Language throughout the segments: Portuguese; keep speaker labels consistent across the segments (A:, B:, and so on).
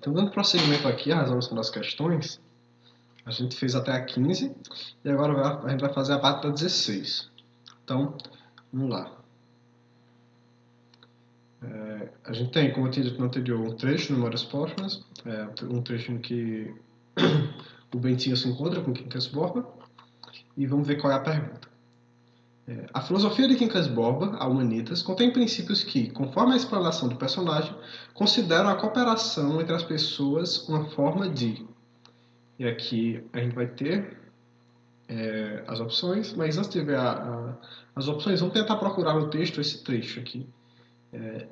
A: Então, dando prosseguimento aqui à resolução das questões, a gente fez até a 15 e agora a gente vai fazer a parte da 16. Então, vamos lá. A gente tem, como eu tinha dito no anterior, um trecho de Memórias Póstumas, um trecho em que o Bentinho se encontra com Quincas Borba, e vamos ver qual é a pergunta. A filosofia de Quincas Borba, a Humanitas, contém princípios que, conforme a explanação do personagem, consideram a cooperação entre as pessoas uma forma de... E aqui a gente vai ter as opções, mas antes de ver as opções, vamos tentar procurar no texto esse trecho aqui.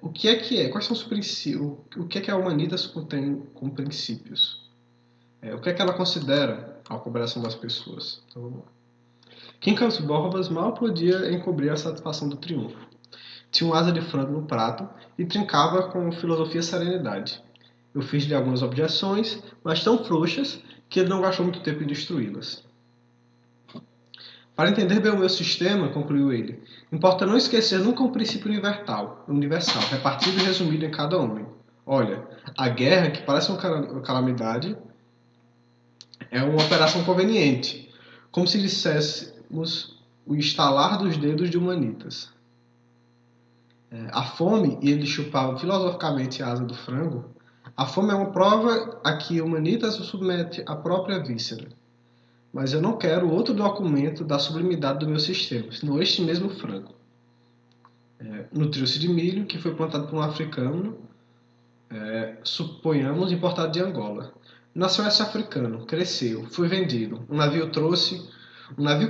A: O que é? Quais são os princípios? O que é que a Humanitas contém como princípios? O que é que ela considera a cooperação das pessoas? Então, vamos lá. Quincas Borbas mal podia encobrir a satisfação do triunfo. Tinha um asa de frango no prato e trincava com filosofia e serenidade. Eu fiz-lhe algumas objeções, mas tão frouxas que ele não gastou muito tempo em destruí-las. Para entender bem o meu sistema, concluiu ele, importa não esquecer nunca um princípio universal, repartido e resumido em cada homem. Olha, a guerra, que parece uma calamidade, é uma operação conveniente, como se disséssemos o estalar dos dedos de Humanitas. A fome, e ele chupava filosoficamente a asa do frango, a fome é uma prova a que Humanitas o submete à própria víscera. Mas eu não quero outro documento da sublimidade do meu sistema, senão este mesmo frango. Nutriu-se de milho, que foi plantado por um africano, suponhamos, importado de Angola. Nasceu esse africano, cresceu, foi vendido. Um navio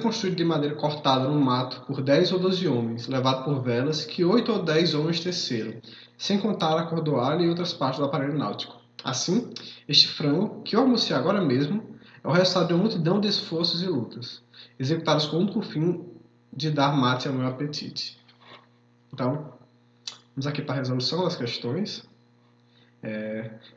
A: construído de madeira cortada no mato por 10 ou 12 homens, levado por velas que 8 ou 10 homens teceram, sem contar a cordoalha e outras partes do aparelho náutico. Assim, este frango, que eu almocei agora mesmo, é o resultado de uma multidão de esforços e lutas, executados com o único fim de dar mate ao meu apetite. Então, vamos aqui para a resolução das questões.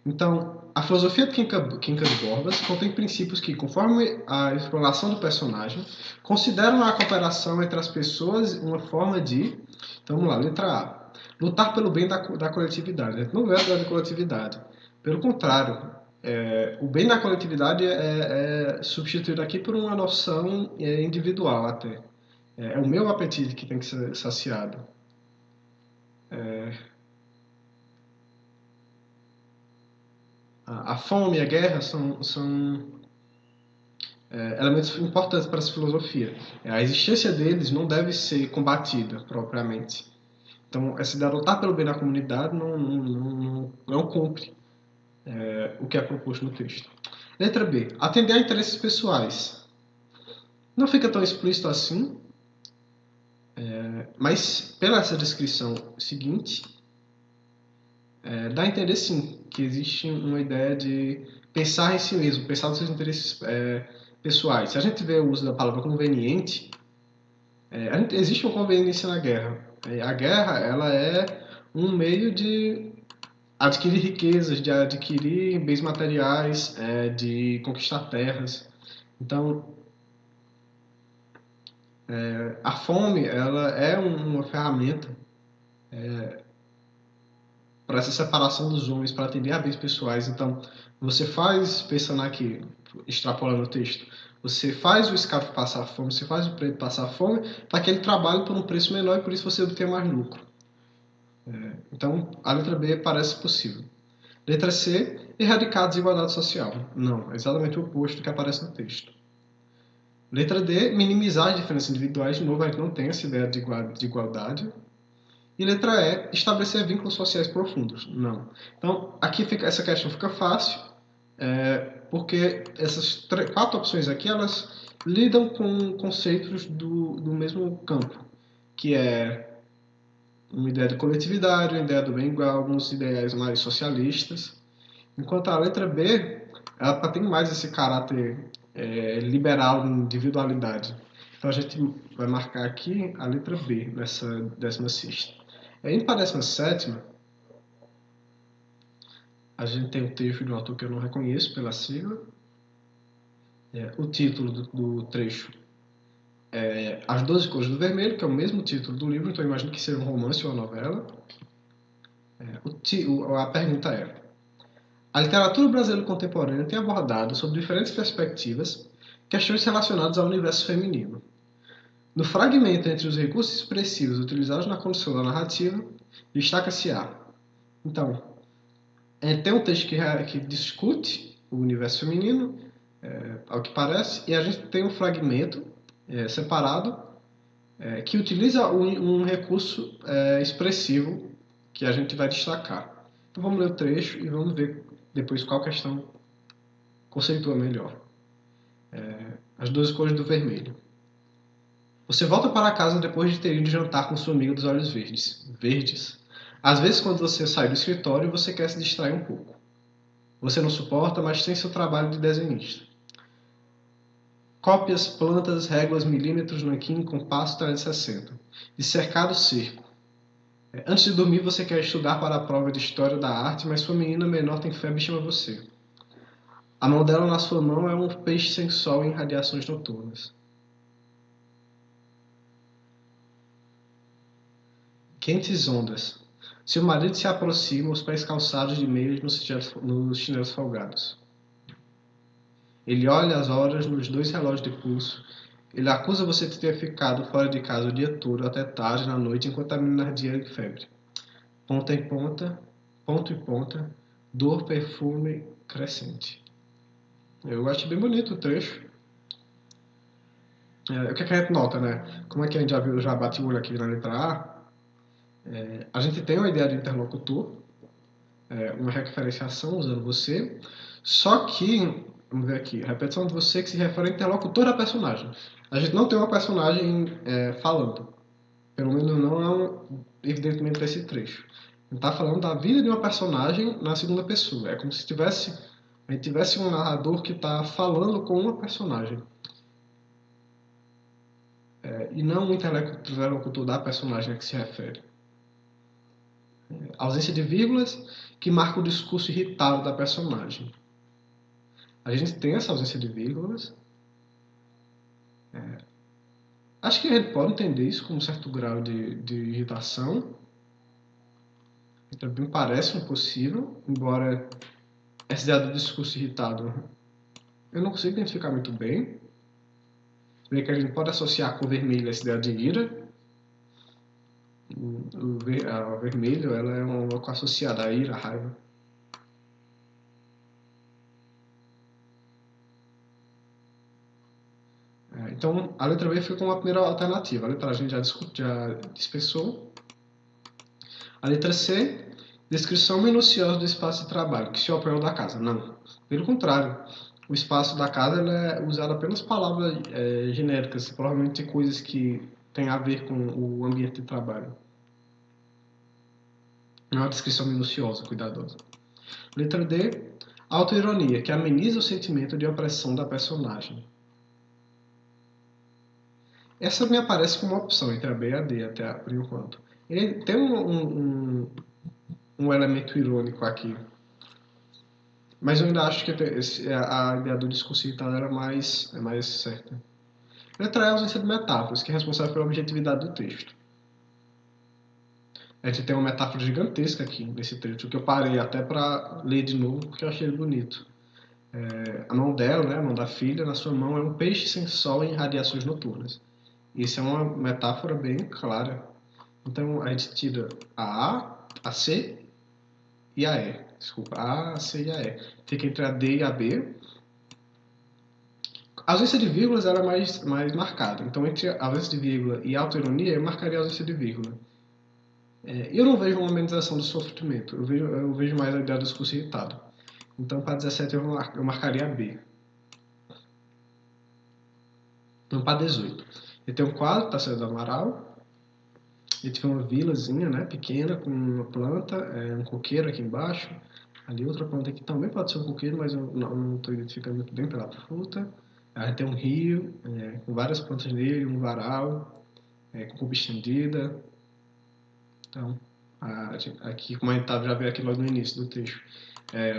A: Então, a filosofia de Quincas Borbas contém princípios que, conforme a exploração do personagem, consideram a cooperação entre as pessoas uma forma de... Então, vamos lá, letra A. Lutar pelo bem da coletividade. A gente não é da coletividade. Pelo contrário, o bem da coletividade é substituído aqui por uma noção individual até. É o meu apetite que tem que ser saciado. A fome e a guerra são elementos importantes para essa filosofia. A existência deles não deve ser combatida propriamente. Então, essa ideia de lutar pelo bem da comunidade não cumpre o que é proposto no texto. Letra B. Atender a interesses pessoais. Não fica tão explícito assim, mas pela essa descrição seguinte, dá a entender sim que existe uma ideia de pensar em si mesmo, pensar nos seus interesses pessoais. Se a gente vê o uso da palavra conveniente, existe uma conveniência na guerra. A guerra ela é um meio de adquirir riquezas, de adquirir bens materiais, de conquistar terras. Então, a fome ela é uma ferramenta para essa separação dos homens, para atender a bens pessoais. Então, você faz, pensando aqui, extrapolando o texto, você faz o escravo passar fome, você faz o preto passar fome, para que ele trabalhe por um preço menor e por isso você obtenha mais lucro. Então, a letra B parece possível. Letra C, erradicar a desigualdade social. Não, é exatamente o oposto do que aparece no texto. Letra D, minimizar as diferenças individuais. De novo, a gente não tem essa ideia de igualdade. E letra E, estabelecer vínculos sociais profundos. Não. Então, aqui essa questão fica fácil, porque essas 4 opções aqui, elas lidam com conceitos do mesmo campo, que é uma ideia de coletividade, uma ideia do bem igual, alguns ideais mais socialistas. Enquanto a letra B, ela tem mais esse caráter liberal de individualidade. Então a gente vai marcar aqui a letra B nessa 16ª. Indo para a 17ª, a gente tem o texto de um autor que eu não reconheço pela sigla. O título do trecho é As 12 Cores do Vermelho, que é o mesmo título do livro, então eu imagino que seja um romance ou uma novela. A pergunta é: A literatura brasileira contemporânea tem abordado, sob diferentes perspectivas, questões relacionadas ao universo feminino. No fragmento entre os recursos expressivos utilizados na condução da narrativa, destaca-se a. Então, tem um texto que discute o universo feminino, ao que parece, e a gente tem um fragmento separado que utiliza um recurso expressivo que a gente vai destacar. Então vamos ler o trecho e vamos ver depois qual questão conceitua melhor. As 12 cores do vermelho. Você volta para casa depois de ter ido jantar com sua amiga dos olhos verdes. Verdes. Às vezes, quando você sai do escritório, você quer se distrair um pouco. Você não suporta, mas tem seu trabalho de desenhista. Cópias, plantas, réguas, milímetros, nanquim, compasso 360. De cercado cerco. Antes de dormir, você quer estudar para a prova de História da Arte, mas sua menina menor tem febre e chama você. A mão dela na sua mão é um peixe sem sol em radiações noturnas. Quentes ondas. Seu marido se aproxima, os pés calçados de meias nos chinelos folgados. Ele olha as horas nos 2 relógios de pulso. Ele acusa você de ter ficado fora de casa o dia todo, até tarde na noite, enquanto a menina ardia de febre. Ponta em ponta, ponto e ponta, dor, perfume crescente. Eu acho bem bonito o trecho. O que a gente nota, né? Como é que a gente já bate o olho aqui na letra A? A gente tem uma ideia de interlocutor, uma referenciação usando você, só que, vamos ver aqui, repetição de você que se refere ao interlocutor da personagem. A gente não tem uma personagem falando, pelo menos não evidentemente nesse trecho. A gente está falando da vida de uma personagem na segunda pessoa. É como se a gente tivesse um narrador que está falando com uma personagem. E não um interlocutor da personagem a que se refere. Ausência de vírgulas que marca o discurso irritado da personagem. A gente tem essa ausência de vírgulas. Acho que a gente pode entender isso com um certo grau de irritação. E também parece impossível, embora essa ideia do discurso irritado eu não consigo identificar muito bem. Vê que a gente pode associar com o vermelho essa ideia de ira. O vermelho ela é uma louca associada à ira, à raiva. Então, a letra B fica como a primeira alternativa. A letra A a gente já dispersou. A letra C, descrição minuciosa do espaço de trabalho, que se opera da casa. Não. Pelo contrário, o espaço da casa é usado apenas palavras genéricas, provavelmente coisas que têm a ver com o ambiente de trabalho. Não é uma descrição minuciosa, cuidadosa. Letra D, autoironia, que ameniza o sentimento de opressão da personagem. Essa me aparece como uma opção entre a B e a D, até por enquanto. Ele tem um elemento irônico aqui. Mas eu ainda acho que a ideia do discurso irritado era mais certa. Letra E, a ausência de metáforas, que é responsável pela objetividade do texto. A gente tem uma metáfora gigantesca aqui nesse trecho, que eu parei até para ler de novo, porque eu achei ele bonito. A mão dela, né, a mão da filha, na sua mão é um peixe sem sol em radiações noturnas. Isso é uma metáfora bem clara. Então a gente tira a C e a E. Desculpa, a C e a E. Fica entre a D e a B. A ausência de vírgulas era mais marcada. Então entre a ausência de vírgula e a autoironia eu marcaria a ausência de vírgula. Eu não vejo uma amenização do sofrimento. Eu vejo mais a ideia do discurso irritado. Então para 17 eu marcaria a B. Então para 18. Eu tenho um quadro, Taceiro do Amaral. Ele tem uma vilazinha, né, pequena, com uma planta, um coqueiro aqui embaixo. Ali outra planta aqui também pode ser um coqueiro, mas eu não estou identificando muito bem pela fruta. Aí tem um rio, com várias plantas nele, um varal, com cupa estendida. Então, aqui, como a gente já viu aqui logo no início do trecho.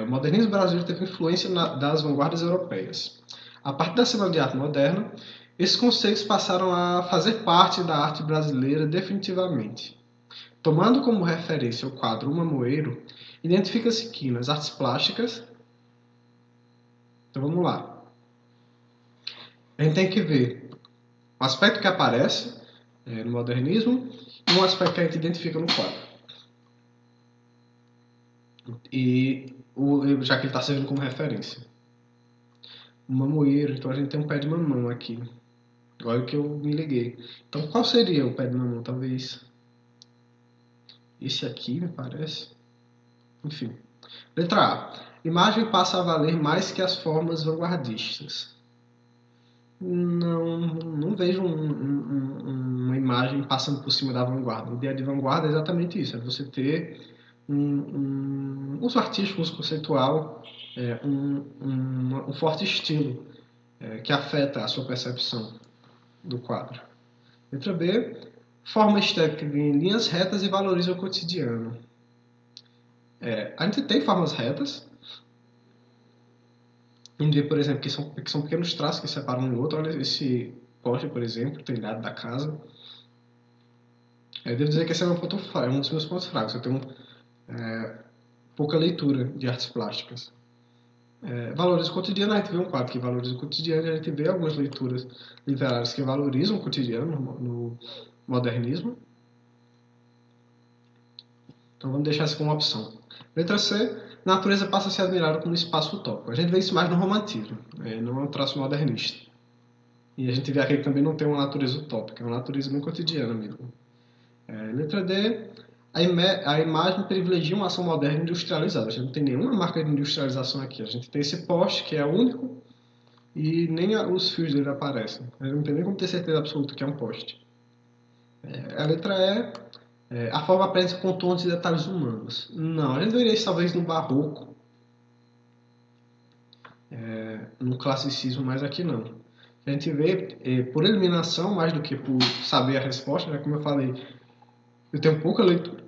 A: O modernismo brasileiro teve influência das vanguardas europeias. A partir da Semana de Arte Moderna, esses conceitos passaram a fazer parte da arte brasileira definitivamente. Tomando como referência o quadro O Mamoeiro, identifica-se que, nas artes plásticas, Então vamos lá. A gente tem que ver o aspecto que aparece no modernismo e um aspecto que a gente identifica no quadro. E já que ele está servindo como referência. O mamoeiro, então a gente tem um pé de mamão aqui. Agora que eu me liguei. Então qual seria o pé de mamão? Talvez esse aqui, me parece. Enfim. Letra A. Imagem passa a valer mais que as formas vanguardistas. Não vejo uma imagem passando por cima da vanguarda. A ideia de vanguarda é exatamente isso, é você ter um uso artístico, um uso conceitual, um forte estilo que afeta a sua percepção do quadro. Letra B, forma estética em linhas retas e valoriza o cotidiano. A gente tem formas retas, a gente vê, por exemplo, que são pequenos traços que separam um do outro. Olha esse poste, por exemplo, o telhado da casa. Eu devo dizer que esse é um dos meus pontos fracos. Eu tenho pouca leitura de artes plásticas. Valoriza o cotidiano, a gente vê um quadro que valoriza o cotidiano, e a gente vê algumas leituras literárias que valorizam o cotidiano no modernismo. Então vamos deixar isso como uma opção. Letra C, natureza passa a ser admirada como espaço utópico. A gente vê isso mais no romantismo, não é um traço modernista. E a gente vê aqui que também não tem uma natureza utópica, é uma natureza bem cotidiana mesmo. Letra D, a imagem privilegia uma ação moderna industrializada. A gente não tem nenhuma marca de industrialização aqui. A gente tem esse poste que é único e nem os fios dele aparecem. A gente não tem nem como ter certeza absoluta que é um poste. A letra E, a forma apresenta contornos e detalhes humanos. Não, a gente veria isso talvez no barroco, no classicismo, mas aqui não. A gente vê por eliminação mais do que por saber a resposta, né? Como eu falei, eu tenho pouca leitura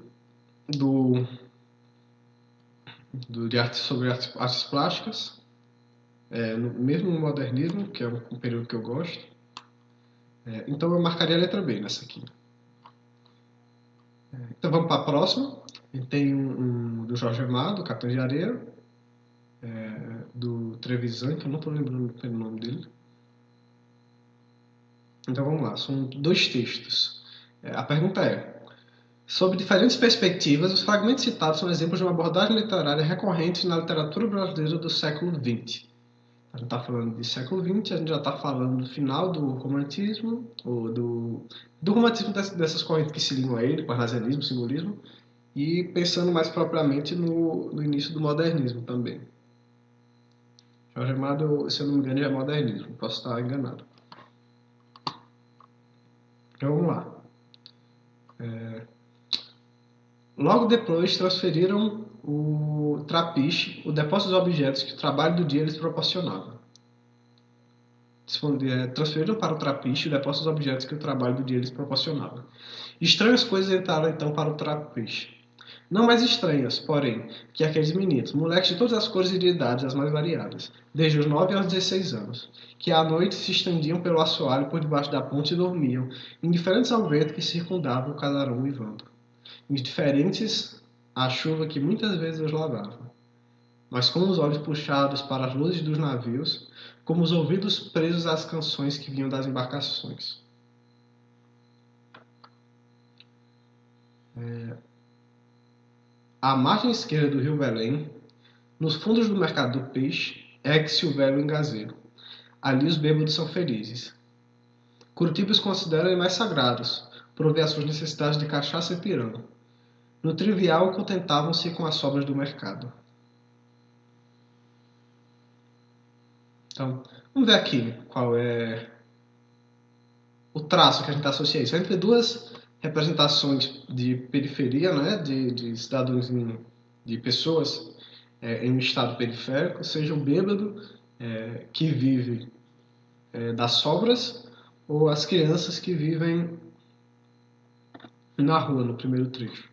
A: de arte, sobre artes plásticas, mesmo no modernismo, que é um período que eu gosto. Então eu marcaria a letra B nessa aqui. Então vamos para a próxima. A gente tem um do Jorge Amado, Capitão de Areia, do Trevisan, que eu não estou lembrando pelo nome dele. Então vamos lá, são dois textos. A pergunta é: sob diferentes perspectivas, os fragmentos citados são exemplos de uma abordagem literária recorrente na literatura brasileira do século XX. A gente está falando de século XX, a gente já está falando do final do romantismo, ou do romantismo dessas correntes que se ligam a ele, parnasianismo, simbolismo, e pensando mais propriamente no início do modernismo também. Jorge Amado, se eu não me engano, é modernismo, posso estar enganado. Então vamos lá. Logo depois transferiram o trapiche, o depósito dos objetos que o trabalho do dia lhes proporcionava. Transferiram para o trapiche o depósito dos objetos que o trabalho do dia lhes proporcionava. Estranhas coisas entraram então para o trapiche. Não mais estranhas, porém, que aqueles meninos, moleques de todas as cores e de idades as mais variadas, desde os 9 aos 16 anos, que à noite se estendiam pelo assoalho por debaixo da ponte e dormiam, indiferentes ao vento que circundava o casarão uivando, indiferentes à chuva que muitas vezes os lavava, mas com os olhos puxados para as luzes dos navios, como os ouvidos presos às canções que vinham das embarcações. À margem esquerda do rio Belém, nos fundos do mercado do peixe, ergue-se o velho engazeiro. Ali os bêbados são felizes. Curitiba os considera animais sagrados, provê as suas necessidades de cachaça e pirão. No trivial, contentavam-se com as sobras do mercado. Então, vamos ver aqui qual é o traço que a gente associa a isso. A gente vê duas representações de periferia, né, de cidadãos, de pessoas em um estado periférico, seja o bêbado que vive das sobras ou as crianças que vivem na rua, no primeiro trecho,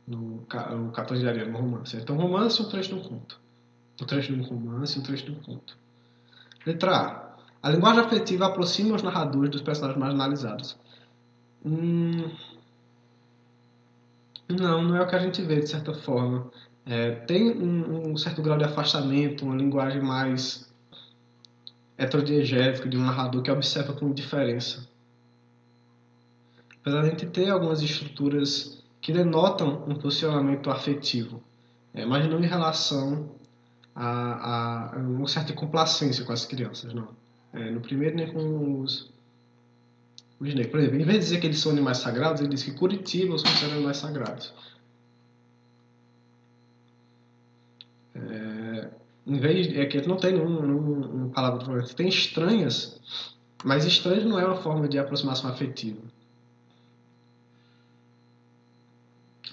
A: no 14 de Areia, no romance. Então, romance é um trecho de um conto. Um trecho de um romance, um trecho de um conto. Letra A. A linguagem afetiva aproxima os narradores dos personagens marginalizados. Não é o que a gente vê, de certa forma. Tem um certo grau de afastamento, uma linguagem mais heterodiegético de um narrador que observa com indiferença. Apesar de a gente ter algumas estruturas que denotam um posicionamento afetivo, mas não em relação a uma certa complacência com as crianças, não. No primeiro, nem com os negros. Por exemplo, em vez de dizer que eles são animais sagrados, ele diz que Curitiba os considera animais sagrados. Em vez de, que não tem nenhuma palavra, tem estranhas, mas estranhas não é uma forma de aproximação afetiva.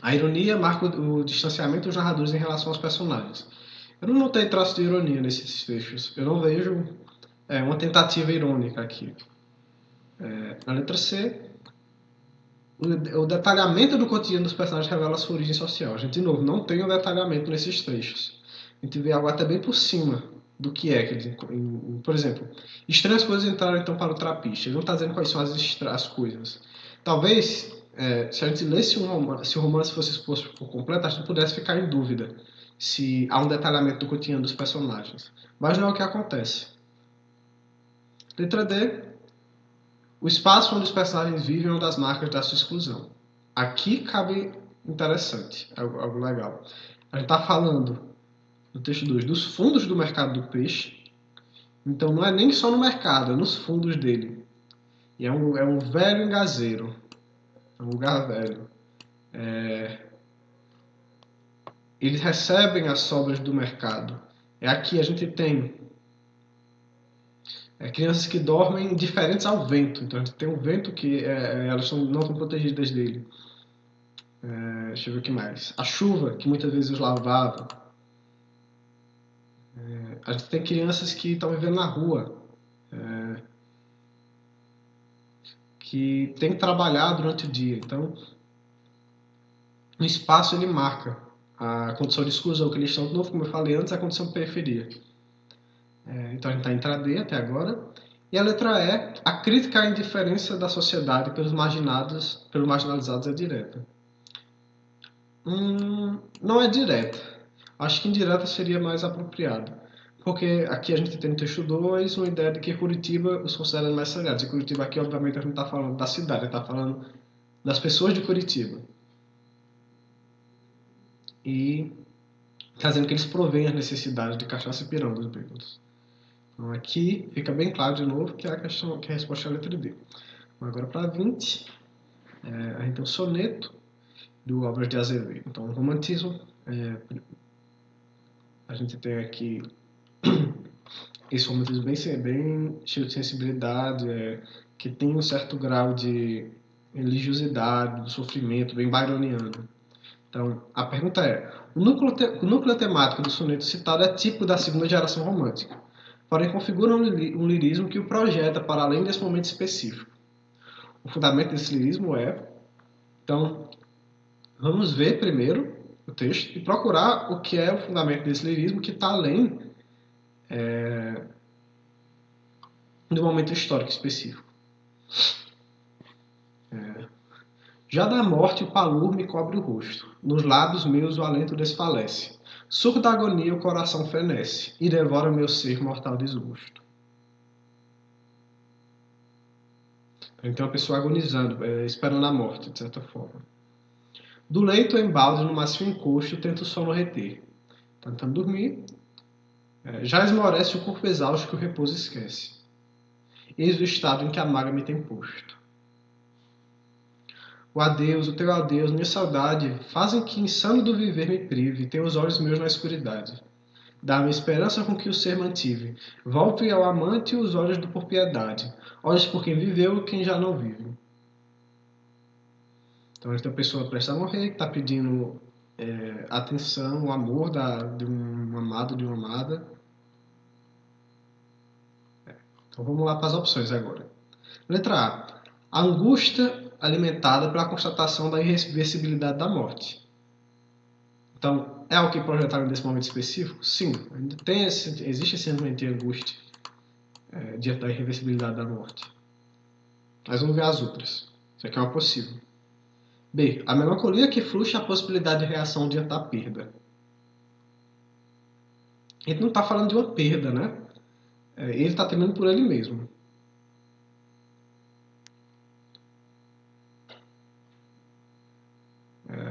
A: A ironia marca o distanciamento dos narradores em relação aos personagens. Eu não notei traço de ironia nesses textos. Eu não vejo uma tentativa irônica aqui. Na letra C, o detalhamento do cotidiano dos personagens revela sua origem social. A gente, de novo, não tem um detalhamento nesses trechos. A gente vê algo até bem por cima do que é. Por exemplo, estranhas coisas entraram então para o trapista. Ele não está dizendo quais são as coisas. Talvez, se a gente lesse se o romance fosse exposto por completo, a gente pudesse ficar em dúvida se há um detalhamento do cotidiano dos personagens. Mas não é o que acontece. Letra D. O espaço onde os personagens vivem é uma das marcas da sua exclusão. Aqui cabe interessante, algo legal. A gente está falando, no texto 2, dos fundos do mercado do peixe. Então não é nem só no mercado, é nos fundos dele. E é um velho engazeiro. É um lugar velho. Eles recebem as sobras do mercado. Aqui a gente tem crianças que dormem diferentes ao vento. Então a gente tem um vento que elas não estão protegidas dele. Deixa eu ver o que mais. A chuva, que muitas vezes os lavava. A gente tem crianças que estão vivendo na rua. Que tem que trabalhar durante o dia. Então, o espaço ele marca a condição de exclusão que eles estão. De novo, como eu falei antes, a condição de periferia. Então a gente está em letra D até agora. E a letra E, a crítica à indiferença da sociedade pelos marginalizados é direta. Não é direta. Acho que indireta seria mais apropriado. Porque aqui a gente tem no texto 2 uma ideia de que Curitiba os considera mais sagrados. E Curitiba aqui, obviamente, a gente não está falando da cidade, está falando das pessoas de Curitiba. E está dizendo que eles provêm as necessidades de cachaça e pirão dos bêbados. Então aqui fica bem claro de novo que é a questão, que a resposta é a letra D. Agora para 20, a gente tem o soneto do Álvares de Azevedo. Então o romantismo, a gente tem aqui esse romantismo bem cheio de sensibilidade, que tem um certo grau de religiosidade, do sofrimento, bem byroniano. Então, a pergunta é, o núcleo temático do soneto citado é típico da segunda geração romântica, porém configura um lirismo que o projeta para além desse momento específico. O fundamento desse lirismo então, vamos ver primeiro o texto e procurar o que é o fundamento desse lirismo que está além do momento histórico específico. Já da morte o palur me cobre o rosto, nos lábios meus o alento desfalece, surda agonia o coração fenece, e devora meu ser mortal desgosto. Então a pessoa agonizando, esperando a morte, de certa forma. Do leito embalde no macio encosto, tenta o sono reter. Tentando dormir, já esmorece o corpo exausto que o repouso esquece. Eis o estado em que a mágoa me tem posto. O adeus, o teu adeus, minha saudade, fazem que insano do viver me prive, tenho os olhos meus na escuridade. Dá-me esperança com que o ser mantive, volve ao amante os olhos por piedade, olhos por quem viveu e quem já não vive. Então, a gente tem uma pessoa prestes a morrer, que está pedindo atenção, o amor de um amado, de uma amada. Então, vamos lá para as opções agora. Letra A. A angústia alimentada pela constatação da irreversibilidade da morte. Então, é o que projetaram nesse momento específico? Sim, existe esse sentimento de angústia diante da irreversibilidade da morte. Mas vamos ver as outras. Isso aqui é uma possível. B. A melancolia que frustra a possibilidade de reação diante da perda. A gente não está falando de uma perda, né? ele está temendo por ele mesmo.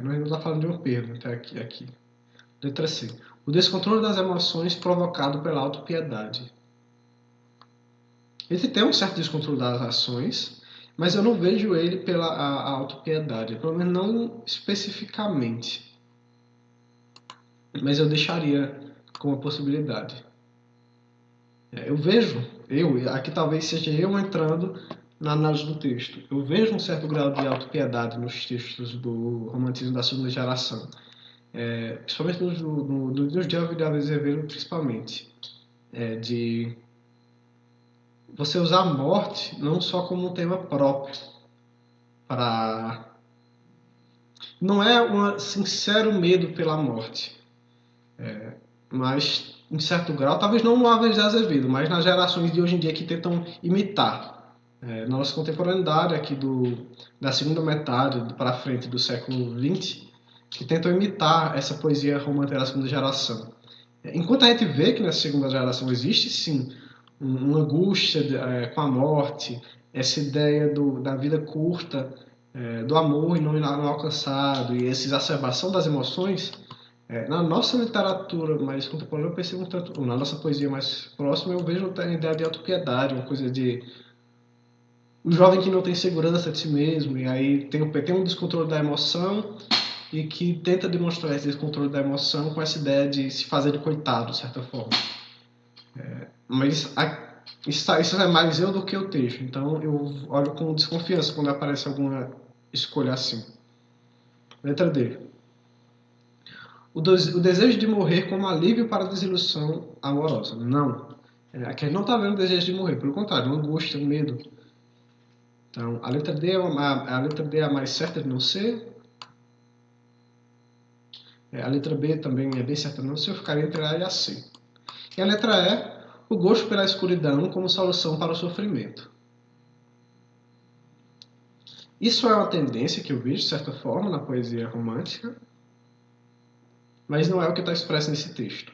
A: Não está falando de uma perda, até aqui. Letra C. O descontrole das emoções provocado pela autopiedade. Ele tem um certo descontrole das ações, mas eu não vejo ele pela a autopiedade, pelo menos não especificamente. Mas eu deixaria como possibilidade. Eu vejo, aqui talvez seja eu entrando na análise do texto. Eu vejo um certo grau de autopiedade nos textos do romantismo da segunda geração. Principalmente nos de Álvaro de Azevedo, principalmente. De você usar a morte não só como um tema próprio, não é um sincero medo pela morte, mas em certo grau, talvez não no Álvares de Azevedo, mas nas gerações de hoje em dia que tentam imitar. Na nossa contemporaneidade aqui da segunda metade para frente do século XX, que tentam imitar essa poesia romântica da segunda geração. Enquanto a gente vê que nessa segunda geração existe sim uma angústia com a morte, essa ideia da vida curta, do amor e não alcançado, e essa exacerbação das emoções, na nossa literatura mais contemporânea eu percebo um tanto, na nossa poesia mais próxima eu vejo a ideia de autopiedade, uma coisa de um jovem que não tem segurança de si mesmo, e aí tem um descontrole da emoção, e que tenta demonstrar esse descontrole da emoção com essa ideia de se fazer de coitado, de certa forma. Mas isso é mais eu do que o texto, então eu olho com desconfiança quando aparece alguma escolha assim. Letra D. O desejo de morrer como alívio para a desilusão amorosa. Não. Aqui a gente não está vendo o desejo de morrer, pelo contrário, uma angústia, um medo. Então, a letra D é a mais certa de não ser. A letra B também é bem certa de não ser, eu ficaria entre A e a C. E a letra E, o gosto pela escuridão como solução para o sofrimento. Isso é uma tendência que eu vejo, de certa forma, na poesia romântica, mas não é o que está expresso nesse texto.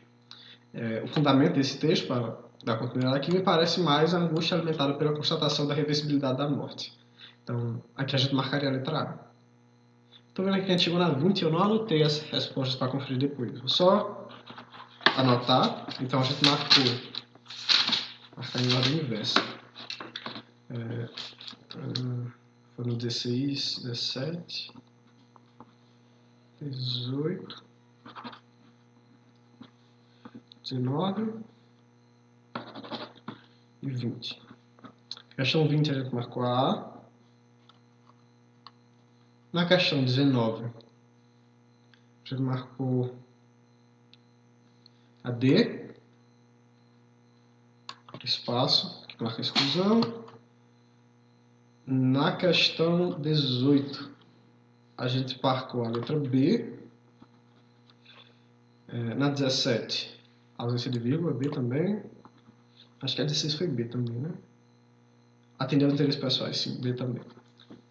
A: O fundamento desse texto, para dar continuidade aqui, me parece mais a angústia alimentada pela constatação da reversibilidade da morte. Então, aqui a gente marcaria a letra A. Estou vendo aqui que a gente chegou na 20 e eu não anotei as respostas para conferir depois. Vou só anotar. Então, a gente marcar em ordem inversa. Foram 16, 17, 18, 19 e 20. Questão 20 a gente marcou a A. Na questão 19, a gente marcou a D, espaço, que marca a exclusão. Na questão 18, a gente marcou a letra B. Na 17, ausência de vírgula, B também. Acho que a 16 foi B também, né? Atender aos interesses pessoais, sim, B também.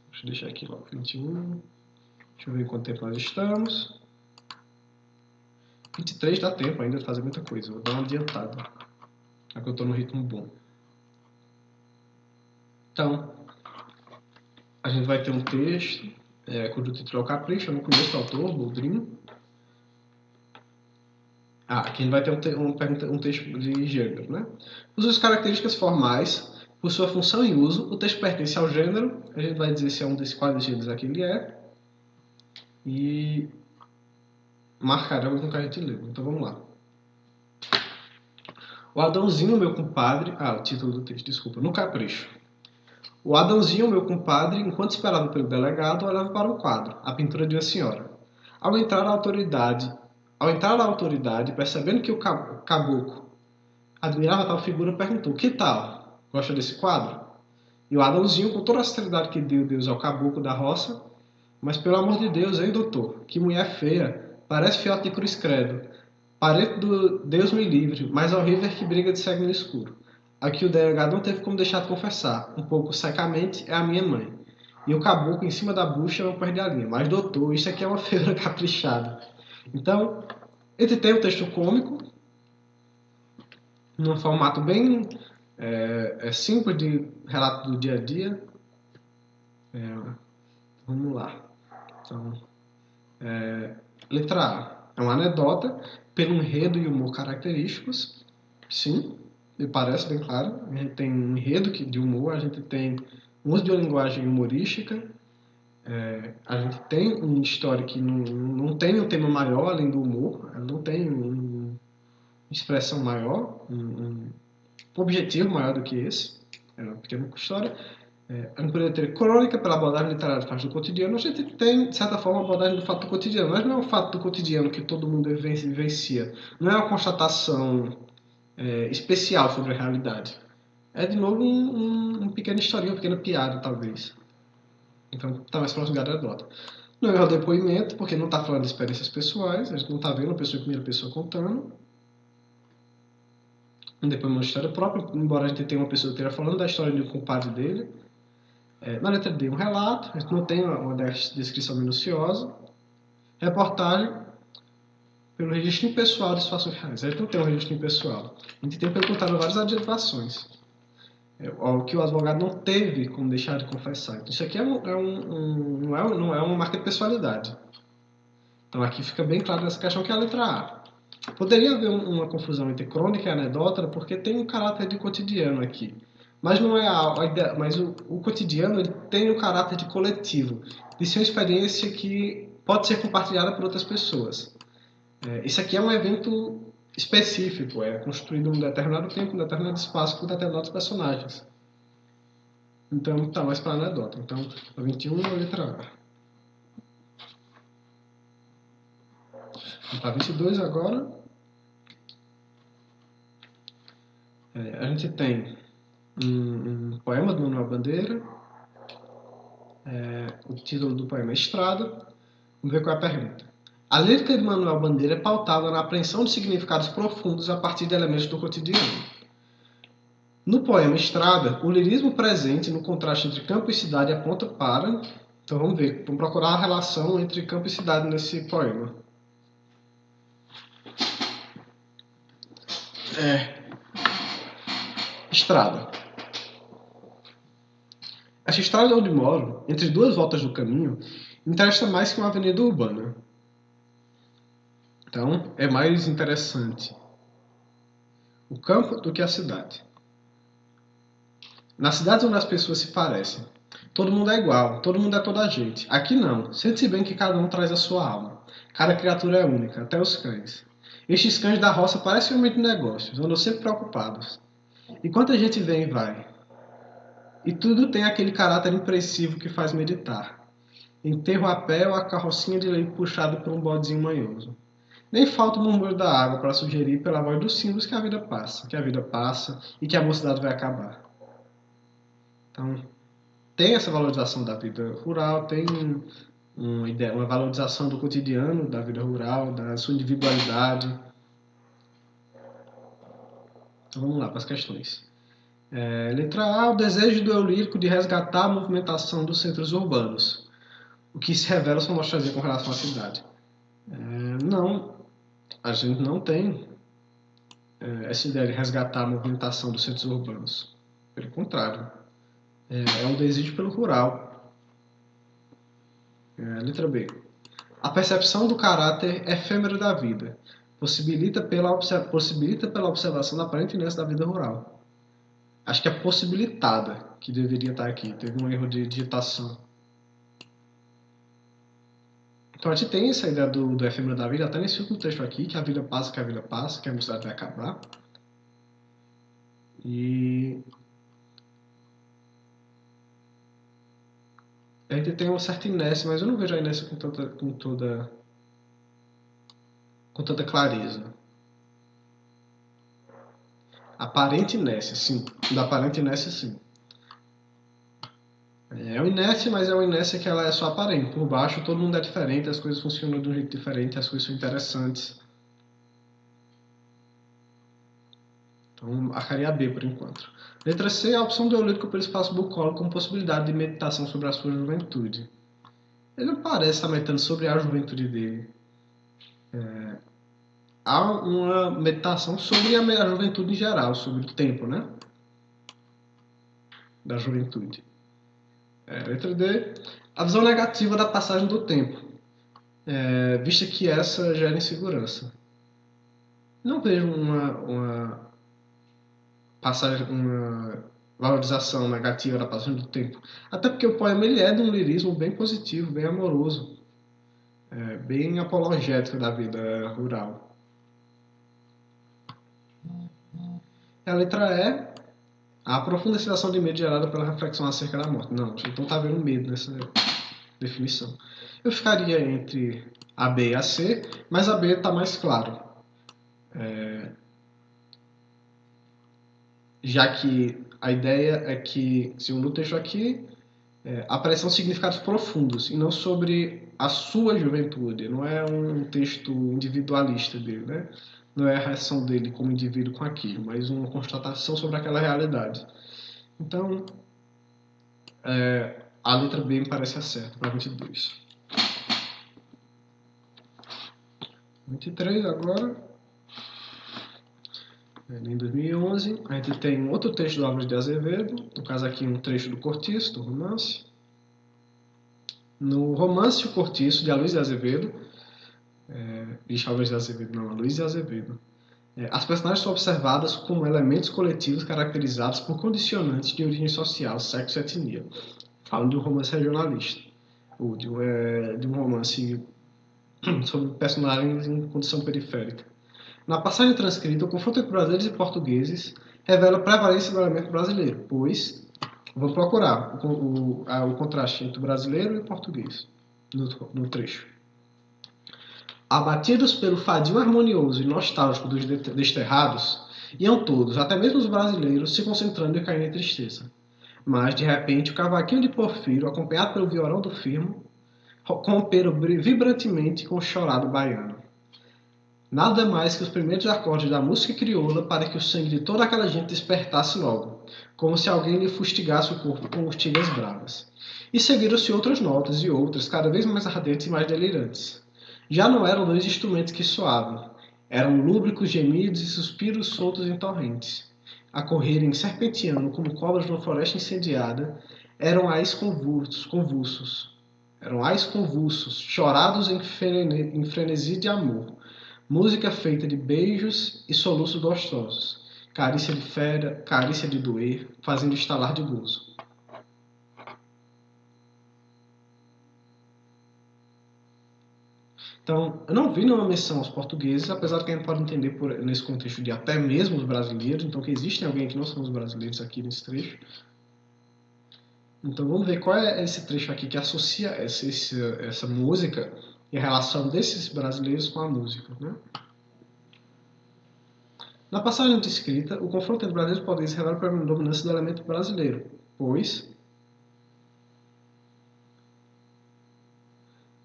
A: Deixa eu deixar aqui logo, 21. Deixa eu ver quanto tempo nós estamos. 23 dá tempo ainda de fazer muita coisa. Vou dar uma adiantada. Aqui eu estou no ritmo bom. Então, a gente vai ter um texto cujo título é O Capricho. Eu não conheço o autor, Boldrin. Aqui a gente vai ter um texto de gênero, né? Por suas características formais, por sua função e uso, o texto pertence ao gênero. A gente vai dizer se é um desses quais gêneros aqui ele é. E marcaremos no que a gente leu. Então vamos lá. O Adãozinho, meu compadre... o título do texto, desculpa. No Capricho. O Adãozinho, meu compadre, enquanto esperava pelo delegado, olhava para um quadro, a pintura de uma senhora. Ao entrar a autoridade, percebendo que o caboclo admirava tal figura, perguntou: que tal? Gosta desse quadro? E o Adãozinho, com toda a sinceridade que deu Deus ao caboclo da roça: mas pelo amor de Deus, hein, doutor? Que mulher feia! Parece fiote de cruz credo. Parente do Deus me livre, mais horrível que briga de cego no escuro. Aqui o delegado não teve como deixar de confessar, um pouco secamente, é a minha mãe. E o caboclo em cima da bucha não perde a linha. Mas doutor, isso aqui é uma feira caprichada. Então, ele tem um texto cômico, num formato bem simples de relato do dia a dia. Vamos lá. Então, letra A. É uma anedota pelo enredo e humor característicos. Sim, me parece bem claro. A gente tem um enredo de humor, a gente tem um uso de uma linguagem humorística, a gente tem uma história que não tem um tema maior além do humor, ela não tem uma expressão maior, um objetivo maior do que esse. É uma pequena história. A gente poderia ter crônica pela abordagem literária de fatos do cotidiano. A gente tem, de certa forma, a abordagem do fato do cotidiano, mas não é um fato do cotidiano que todo mundo vivencia. Não é uma constatação especial sobre a realidade. É, de novo, uma pequena historinha, uma pequena piada, talvez. Então, está mais próximo da anedota. Não é um depoimento, porque não está falando de experiências pessoais, a gente não está vendo a pessoa em primeira pessoa contando. Um depoimento de uma história própria, embora a gente tenha uma pessoa que esteja falando da história de um compadre dele. Na letra D, um relato, a gente não tem uma descrição minuciosa. Reportagem pelo registro impessoal de situações reais. A gente não tem um registro impessoal. A gente tem, pelo contrário, várias adjetivações. O que o advogado não teve como deixar de confessar. Então, isso aqui não é uma marca de pessoalidade. Então aqui fica bem claro nessa questão que é a letra A. Poderia haver uma confusão entre crônica e anedota, porque tem um caráter de cotidiano aqui. Mas não é mas o cotidiano ele tem um caráter de coletivo, de ser uma experiência que pode ser compartilhada por outras pessoas. Isso aqui é um evento específico, é construído em um determinado tempo, em um determinado espaço, com determinados personagens. Então, tá mais para anedota. Então, a 21 é a letra A. Para 22 agora, a gente tem um poema do Manuel Bandeira. O título do poema é Estrada. Vamos ver qual é a pergunta. A lírica de Manuel Bandeira é pautada na apreensão de significados profundos a partir de elementos do cotidiano. No poema Estrada, o lirismo presente no contraste entre campo e cidade aponta para... Então vamos ver, vamos procurar a relação entre campo e cidade nesse poema. Estrada. Essa estrada onde moro, entre duas voltas do caminho, interessa mais que uma avenida urbana. Então, é mais interessante o campo do que a cidade. Nas cidades onde as pessoas se parecem, todo mundo é igual, todo mundo é toda a gente. Aqui não, sente-se bem que cada um traz a sua alma. Cada criatura é única, até os cães. Estes cães da roça parecem realmente negócios, andam sempre preocupados. E quanta gente vem e vai. E tudo tem aquele caráter impressivo que faz meditar. Enterro a pé ou a carrocinha de leite puxado por um bodezinho manhoso. Nem falta o murmúrio da água para sugerir pela voz dos símbolos que a vida passa e que a mocidade vai acabar. Então, tem essa valorização da vida rural, tem uma valorização do cotidiano da vida rural, da sua individualidade. Então vamos lá para as questões. Letra A, o desejo do eu lírico de resgatar a movimentação dos centros urbanos. O que se revela sua nostalgia com relação à cidade. Não, a gente não tem essa ideia de resgatar a movimentação dos centros urbanos. Pelo contrário, é um desejo pelo rural. Letra B. A percepção do caráter efêmero da vida possibilita pela observação da aparente inércia da vida rural. Acho que é possibilitada que deveria estar aqui. Teve um erro de digitação. Então a gente tem essa ideia do efêmero da vida, até nesse último texto aqui, que a vida passa, que a mocidade vai acabar. E a gente tem uma certa inércia, mas eu não vejo a inércia com tanta clareza. Aparente inércia, sim. Da aparente inércia, sim. É uma inércia, mas é uma inércia que ela é só aparente. Por baixo todo mundo é diferente, as coisas funcionam de um jeito diferente, as coisas são interessantes. Então, marcaria B por enquanto. Letra C, a opção do eu lírico pelo espaço bucólico como possibilidade de meditação sobre a sua juventude. Ele não parece estar meditando sobre a juventude dele. há uma meditação sobre a juventude em geral, sobre o tempo, né? Da juventude. Letra D. A visão negativa da passagem do tempo, vista que essa gera insegurança. Não vejo uma passagem, uma valorização negativa da passagem do tempo. Até porque o poema ele é de um lirismo bem positivo, bem amoroso, bem apologético da vida rural. A letra E. A profunda sensação de medo gerada pela reflexão acerca da morte. Não, a gente não está vendo medo nessa definição. Eu ficaria entre a B e a C, mas a B está mais claro. Já que a ideia é que, segundo o texto aqui, apareçam significados profundos e não sobre a sua juventude. Não é um texto individualista dele, né? Não é a reação dele como indivíduo com aquilo, mas uma constatação sobre aquela realidade. Então, a letra B me parece a certa para 22. 23 agora. Em 2011, a gente tem outro texto do Álvares de Azevedo, no caso aqui um trecho do Cortiço, do romance. No romance O Cortiço, de Aloysio de Azevedo, Álvares de Azevedo, não, Aloysio de Azevedo, as personagens são observadas como elementos coletivos caracterizados por condicionantes de origem social, sexo e etnia. Falando de um romance regionalista, ou de um romance sobre personagens em condição periférica. Na passagem transcrita, o confronto entre brasileiros e portugueses revela a prevalência do elemento brasileiro, pois vamos procurar o contraste entre o brasileiro e o português no trecho. Abatidos pelo fadinho harmonioso e nostálgico dos desterrados, iam todos, até mesmo os brasileiros, se concentrando e caindo em tristeza. Mas, de repente, o cavaquinho de Porfírio, acompanhado pelo violão do Firmo, romperam vibrantemente com o chorado baiano. Nada mais que os primeiros acordes da música crioula para que o sangue de toda aquela gente despertasse logo, como se alguém lhe fustigasse o corpo com urtigas bravas. E seguiram-se outras notas e outras, cada vez mais ardentes e mais delirantes. Já não eram dois instrumentos que soavam, eram lúbricos gemidos e suspiros soltos em torrentes. A correrem serpenteando como cobras numa floresta incendiada, eram ais convulsos, chorados em frenesi de amor. Música feita de beijos e soluços gostosos, carícia de fera, carícia de doer, fazendo estalar de gozo. Então, eu não vi nenhuma menção aos portugueses, apesar de que a gente pode entender nesse contexto de até mesmo os brasileiros, então que existem alguém que não são os brasileiros aqui nesse trecho. Então vamos ver qual é esse trecho aqui que associa essa música e a relação desses brasileiros com a música, né? Na passagem descrita, o confronto entre brasileiros e portugueses revela a predominância do elemento brasileiro, pois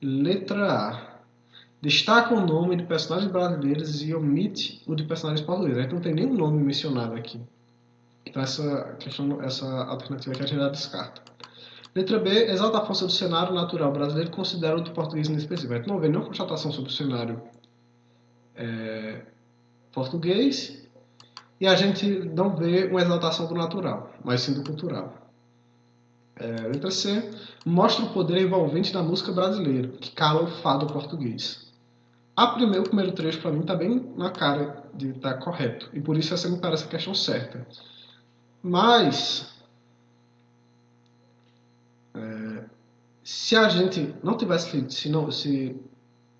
A: letra A. Destaca o nome de personagens brasileiros e omite o de personagens portugueses. Então não tem nenhum nome mencionado aqui. Então essa alternativa aqui a gente já descarta. Letra B. Exalta a força do cenário natural brasileiro e considera o do português inexpressivo. A gente não vê nenhuma constatação sobre o cenário português e a gente não vê uma exaltação do natural, mas sim do cultural. Letra C. Mostra o poder envolvente da música brasileira, que cala o fado português. O primeiro trecho, para mim, está bem na cara de estar correto. E por isso essa me parece a questão certa. Mas, se a gente não tivesse lido, se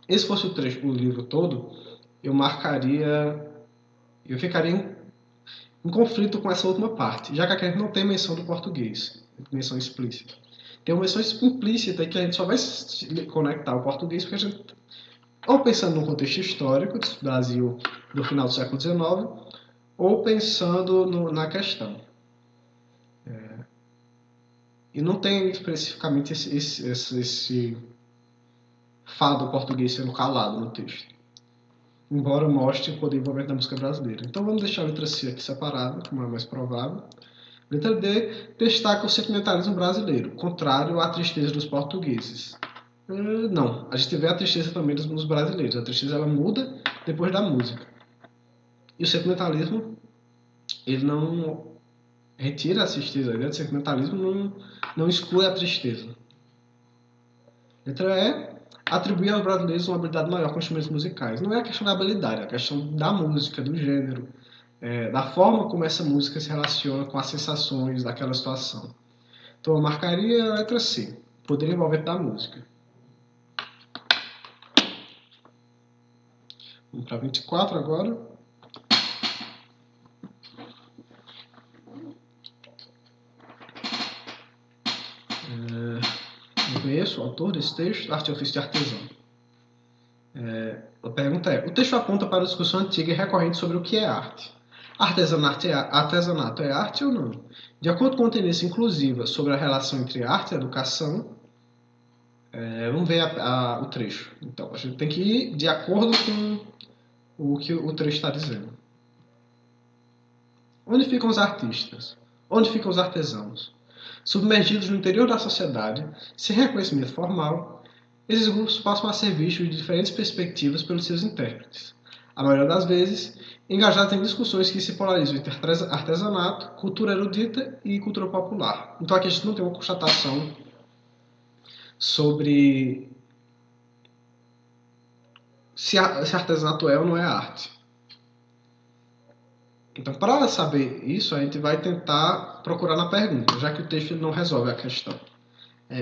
A: esse fosse o livro todo, eu ficaria em conflito com essa última parte, já que aqui a gente não tem menção do português, menção explícita. Tem uma menção implícita que a gente só vai se conectar ao português porque a gente, ou pensando no contexto histórico do Brasil do final do século XIX, ou pensando na questão. E não tem especificamente esse fado português sendo calado no texto, embora mostre o poder envolvente da música brasileira. Então vamos deixar a letra C aqui separada, como é mais provável. Letra D. Destaca o sentimentalismo brasileiro, contrário à tristeza dos portugueses. Não, a gente vê a tristeza também nos brasileiros. A tristeza ela muda depois da música. E o sentimentalismo, ele não retira a tristeza. O sentimentalismo não exclui a tristeza. Letra E, atribuir aos brasileiros uma habilidade maior com instrumentos musicais. Não é a questão da habilidade, é a questão da música, do gênero, da forma como essa música se relaciona com as sensações daquela situação. Então eu marcaria a letra C, poder envolvente da música. Vamos para 24 agora. Não conheço o autor desse texto, arte e ofício de artesão. A pergunta é: o texto aponta para a discussão antiga e recorrente sobre o que é arte. Artesanato é arte ou não? De acordo com a tendência inclusiva sobre a relação entre arte e educação, vamos ver o trecho. Então, a gente tem que ir de acordo com o que o trecho está dizendo. Onde ficam os artistas? Onde ficam os artesãos? Submergidos no interior da sociedade, sem reconhecimento formal, esses grupos passam a ser vistos de diferentes perspectivas pelos seus intérpretes. A maioria das vezes, engajados em discussões que se polarizam entre artesanato, cultura erudita e cultura popular. Então aqui a gente não tem uma constatação sobre se artesanato é ou não é arte. Então, para saber isso, a gente vai tentar procurar na pergunta, já que o texto não resolve a questão.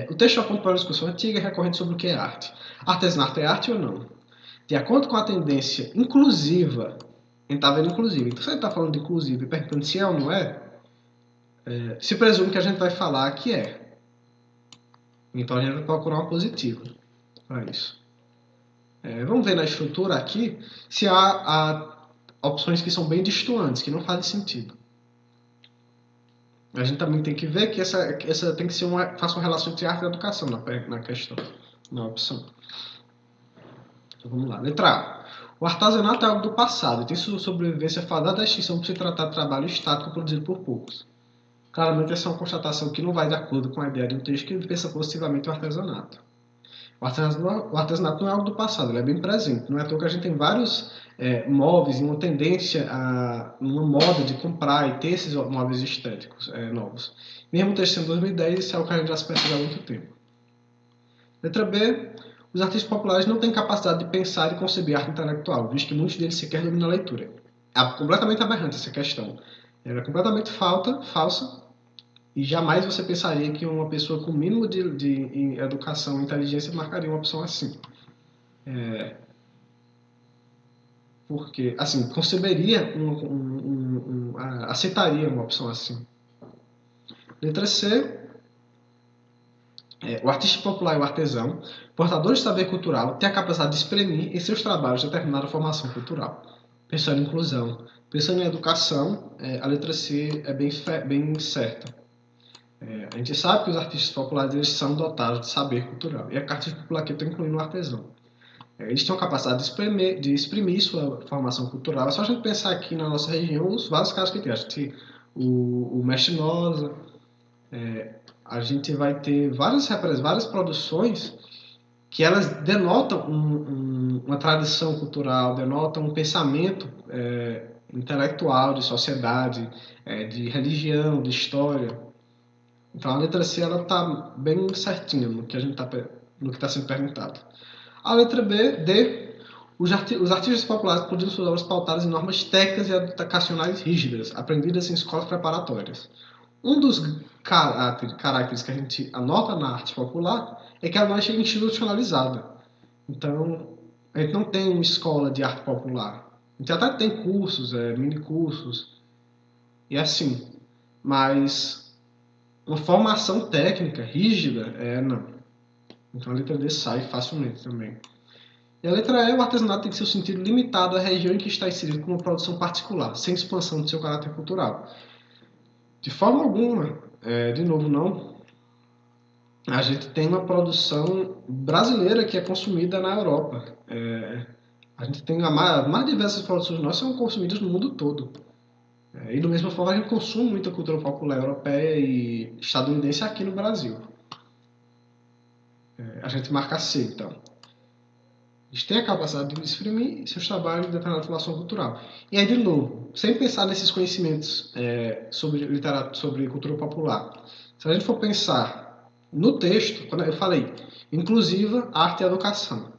A: O texto aponta para uma discussão antiga e recorrente sobre o que é arte. Artesanato é arte ou não? De acordo com a tendência inclusiva, a gente está vendo inclusive, então se a gente está falando de inclusive e perguntando se é ou não se presume que a gente vai falar que é. Então a gente vai procurar uma positiva para isso. Vamos ver na estrutura aqui se há opções que são bem distantes, que não fazem sentido. A gente também tem que ver que essa tem que ser faça uma relação entre arte e educação na questão, na opção. Então vamos lá. Letra A. O artesanato é algo do passado e tem sua sobrevivência fadada à extinção por se tratar de trabalho estático produzido por poucos. Claramente essa é uma constatação que não vai de acordo com a ideia de um texto que pensa positivamente o artesanato. O artesanato não é algo do passado, ele é bem presente. Não é à toa que a gente tem vários móveis e uma tendência uma moda de comprar e ter esses móveis estéticos novos. Mesmo o texto sendo 2010, isso é algo que a gente já se percebe há muito tempo. Letra B. Os artistas populares não têm capacidade de pensar e conceber arte intelectual, visto que muitos deles sequer dominam a leitura. É completamente aberrante essa questão. Ela é completamente falsa e jamais você pensaria que uma pessoa com mínimo de educação e inteligência marcaria uma opção assim. Porque, assim, conceberia, aceitaria uma opção assim. Letra C. O artista popular e o artesão, portador de saber cultural, tem a capacidade de exprimir em seus trabalhos determinada formação cultural. Pensando em inclusão, pensando em educação, a letra C é bem certa. A gente sabe que os artistas populares eles são dotados de saber cultural. E a artista popular aqui está incluindo o artesão. Eles têm a capacidade de exprimir sua formação cultural. É só a gente pensar aqui na nossa região os vários casos que tem. A gente o Mestre Nosa, a gente vai ter várias produções que elas denotam uma tradição cultural, denotam um pensamento intelectual de sociedade, de religião, de história. Então a letra C ela está bem certinha no que está sendo perguntado. A letra B, D, os artistas populares produzem suas obras pautadas em normas técnicas e educacionais rígidas, aprendidas em escolas preparatórias. Um dos caracteres que a gente anota na arte popular é que ela não é institucionalizada. Então, a gente não tem uma escola de arte popular. A gente até tem cursos, mini cursos, e assim, mas uma formação técnica rígida, não. Então a letra D sai facilmente também. E a letra E, o artesanato tem seu sentido limitado à região em que está inserido como produção particular, sem expansão de seu caráter cultural. De forma alguma, de novo não, a gente tem uma produção brasileira que é consumida na Europa. A gente tem as mais diversas produções nossas são consumidas no mundo todo. E da mesma forma a gente consome muita cultura popular europeia e estadunidense aqui no Brasil. A gente marca C, então. Eles têm a capacidade de exprimir seus trabalhos em determinada formação cultural. E aí, de novo, sem pensar nesses conhecimentos sobre literatura, sobre cultura popular, se a gente for pensar no texto, quando eu falei inclusiva, arte e educação.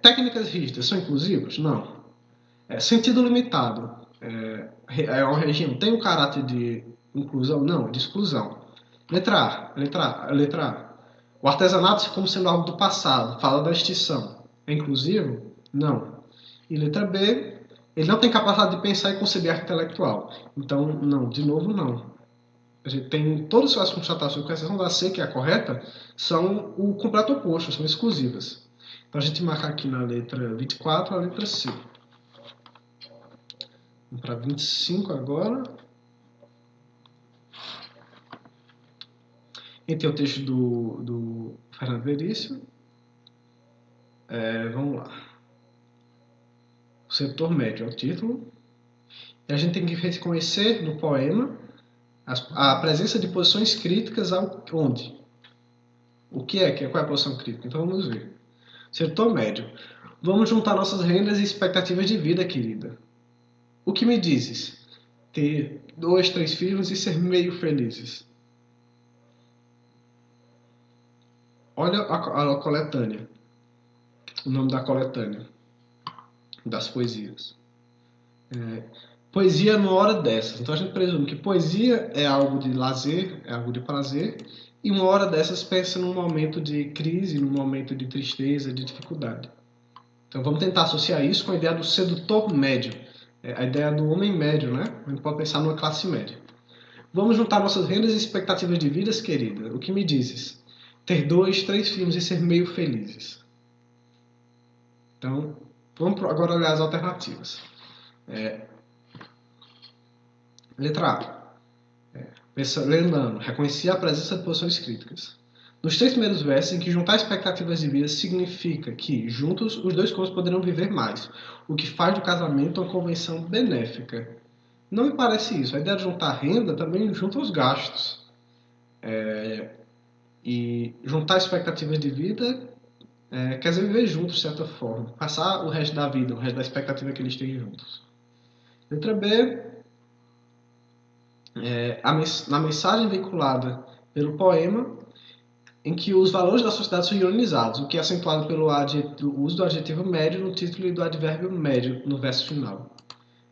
A: Técnicas rígidas são inclusivas? Não. Sentido limitado. Uma região tem um caráter de inclusão? Não, de exclusão. Letra A. O artesanato como sendo algo do passado, fala da extinção. É inclusivo? Não. E letra B, ele não tem capacidade de pensar e conceber arte intelectual. Então, não, de novo, não. A gente tem todas as constatações, com exceção da C, que é a correta, são o completo oposto, são exclusivas. Então, a gente marca aqui na letra 24 a letra C. Vamos para 25 agora. E tem o texto do Fernando Veríssimo. Vamos lá. O setor médio é o título. E a gente tem que reconhecer no poema a presença de posições críticas ao onde? O que é? Qual é a posição crítica? Então vamos ver. Setor médio. Vamos juntar nossas rendas e expectativas de vida, querida. O que me dizes? Ter 2, 3 filhos e ser meio felizes. Olha a coletânea. O nome da coletânea. Das poesias. Poesia numa hora dessas. Então a gente presume que poesia é algo de lazer, é algo de prazer, e uma hora dessas pensa num momento de crise, num momento de tristeza, de dificuldade. Então vamos tentar associar isso com a ideia do sedutor médio, a ideia do homem médio, né? A gente pode pensar numa classe média. Vamos juntar nossas rendas e expectativas de vidas, querida. O que me dizes? Ter 2, 3 filhos e ser meio felizes. Então, vamos agora olhar as alternativas. Letra A. Lembrando, reconhecia a presença de posições críticas. Nos 3 primeiros versos, em que juntar expectativas de vida significa que, juntos, os dois cônjuges poderão viver mais, o que faz do casamento uma convenção benéfica. Não me parece isso. A ideia de juntar renda também junta os gastos. E juntar expectativas de vida quer dizer viver juntos, de certa forma. Passar o resto da vida, o resto da expectativa que eles têm juntos. Letra B. Na mensagem vinculada pelo poema, em que os valores da sociedade são ironizados, o que é acentuado pelo uso do adjetivo médio no título e do advérbio médio no verso final.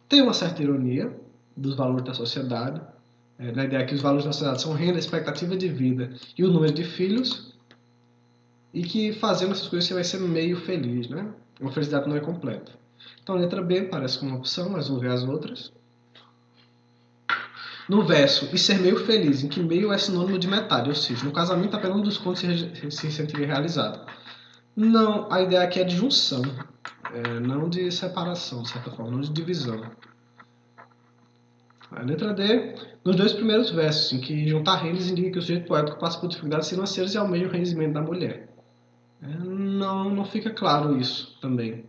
A: Tem uma certa ironia dos valores da sociedade, na ideia que os valores da sociedade são renda, expectativa de vida e o número de filhos, e que fazendo essas coisas você vai ser meio feliz, né? Uma felicidade não é completa. Então a letra B parece como uma opção, mas vamos ver as outras. No verso, e ser meio feliz, em que meio é sinônimo de metade, ou seja, no casamento apenas um dos pontos se sentiria realizado. Não, a ideia aqui é de junção, não de separação, de certa forma, não de divisão. A letra D, nos 2 primeiros versos, em que juntar rendas indica que o sujeito poético passa por dificuldades financeiras e almeja o rendimento da mulher. Não fica claro isso também.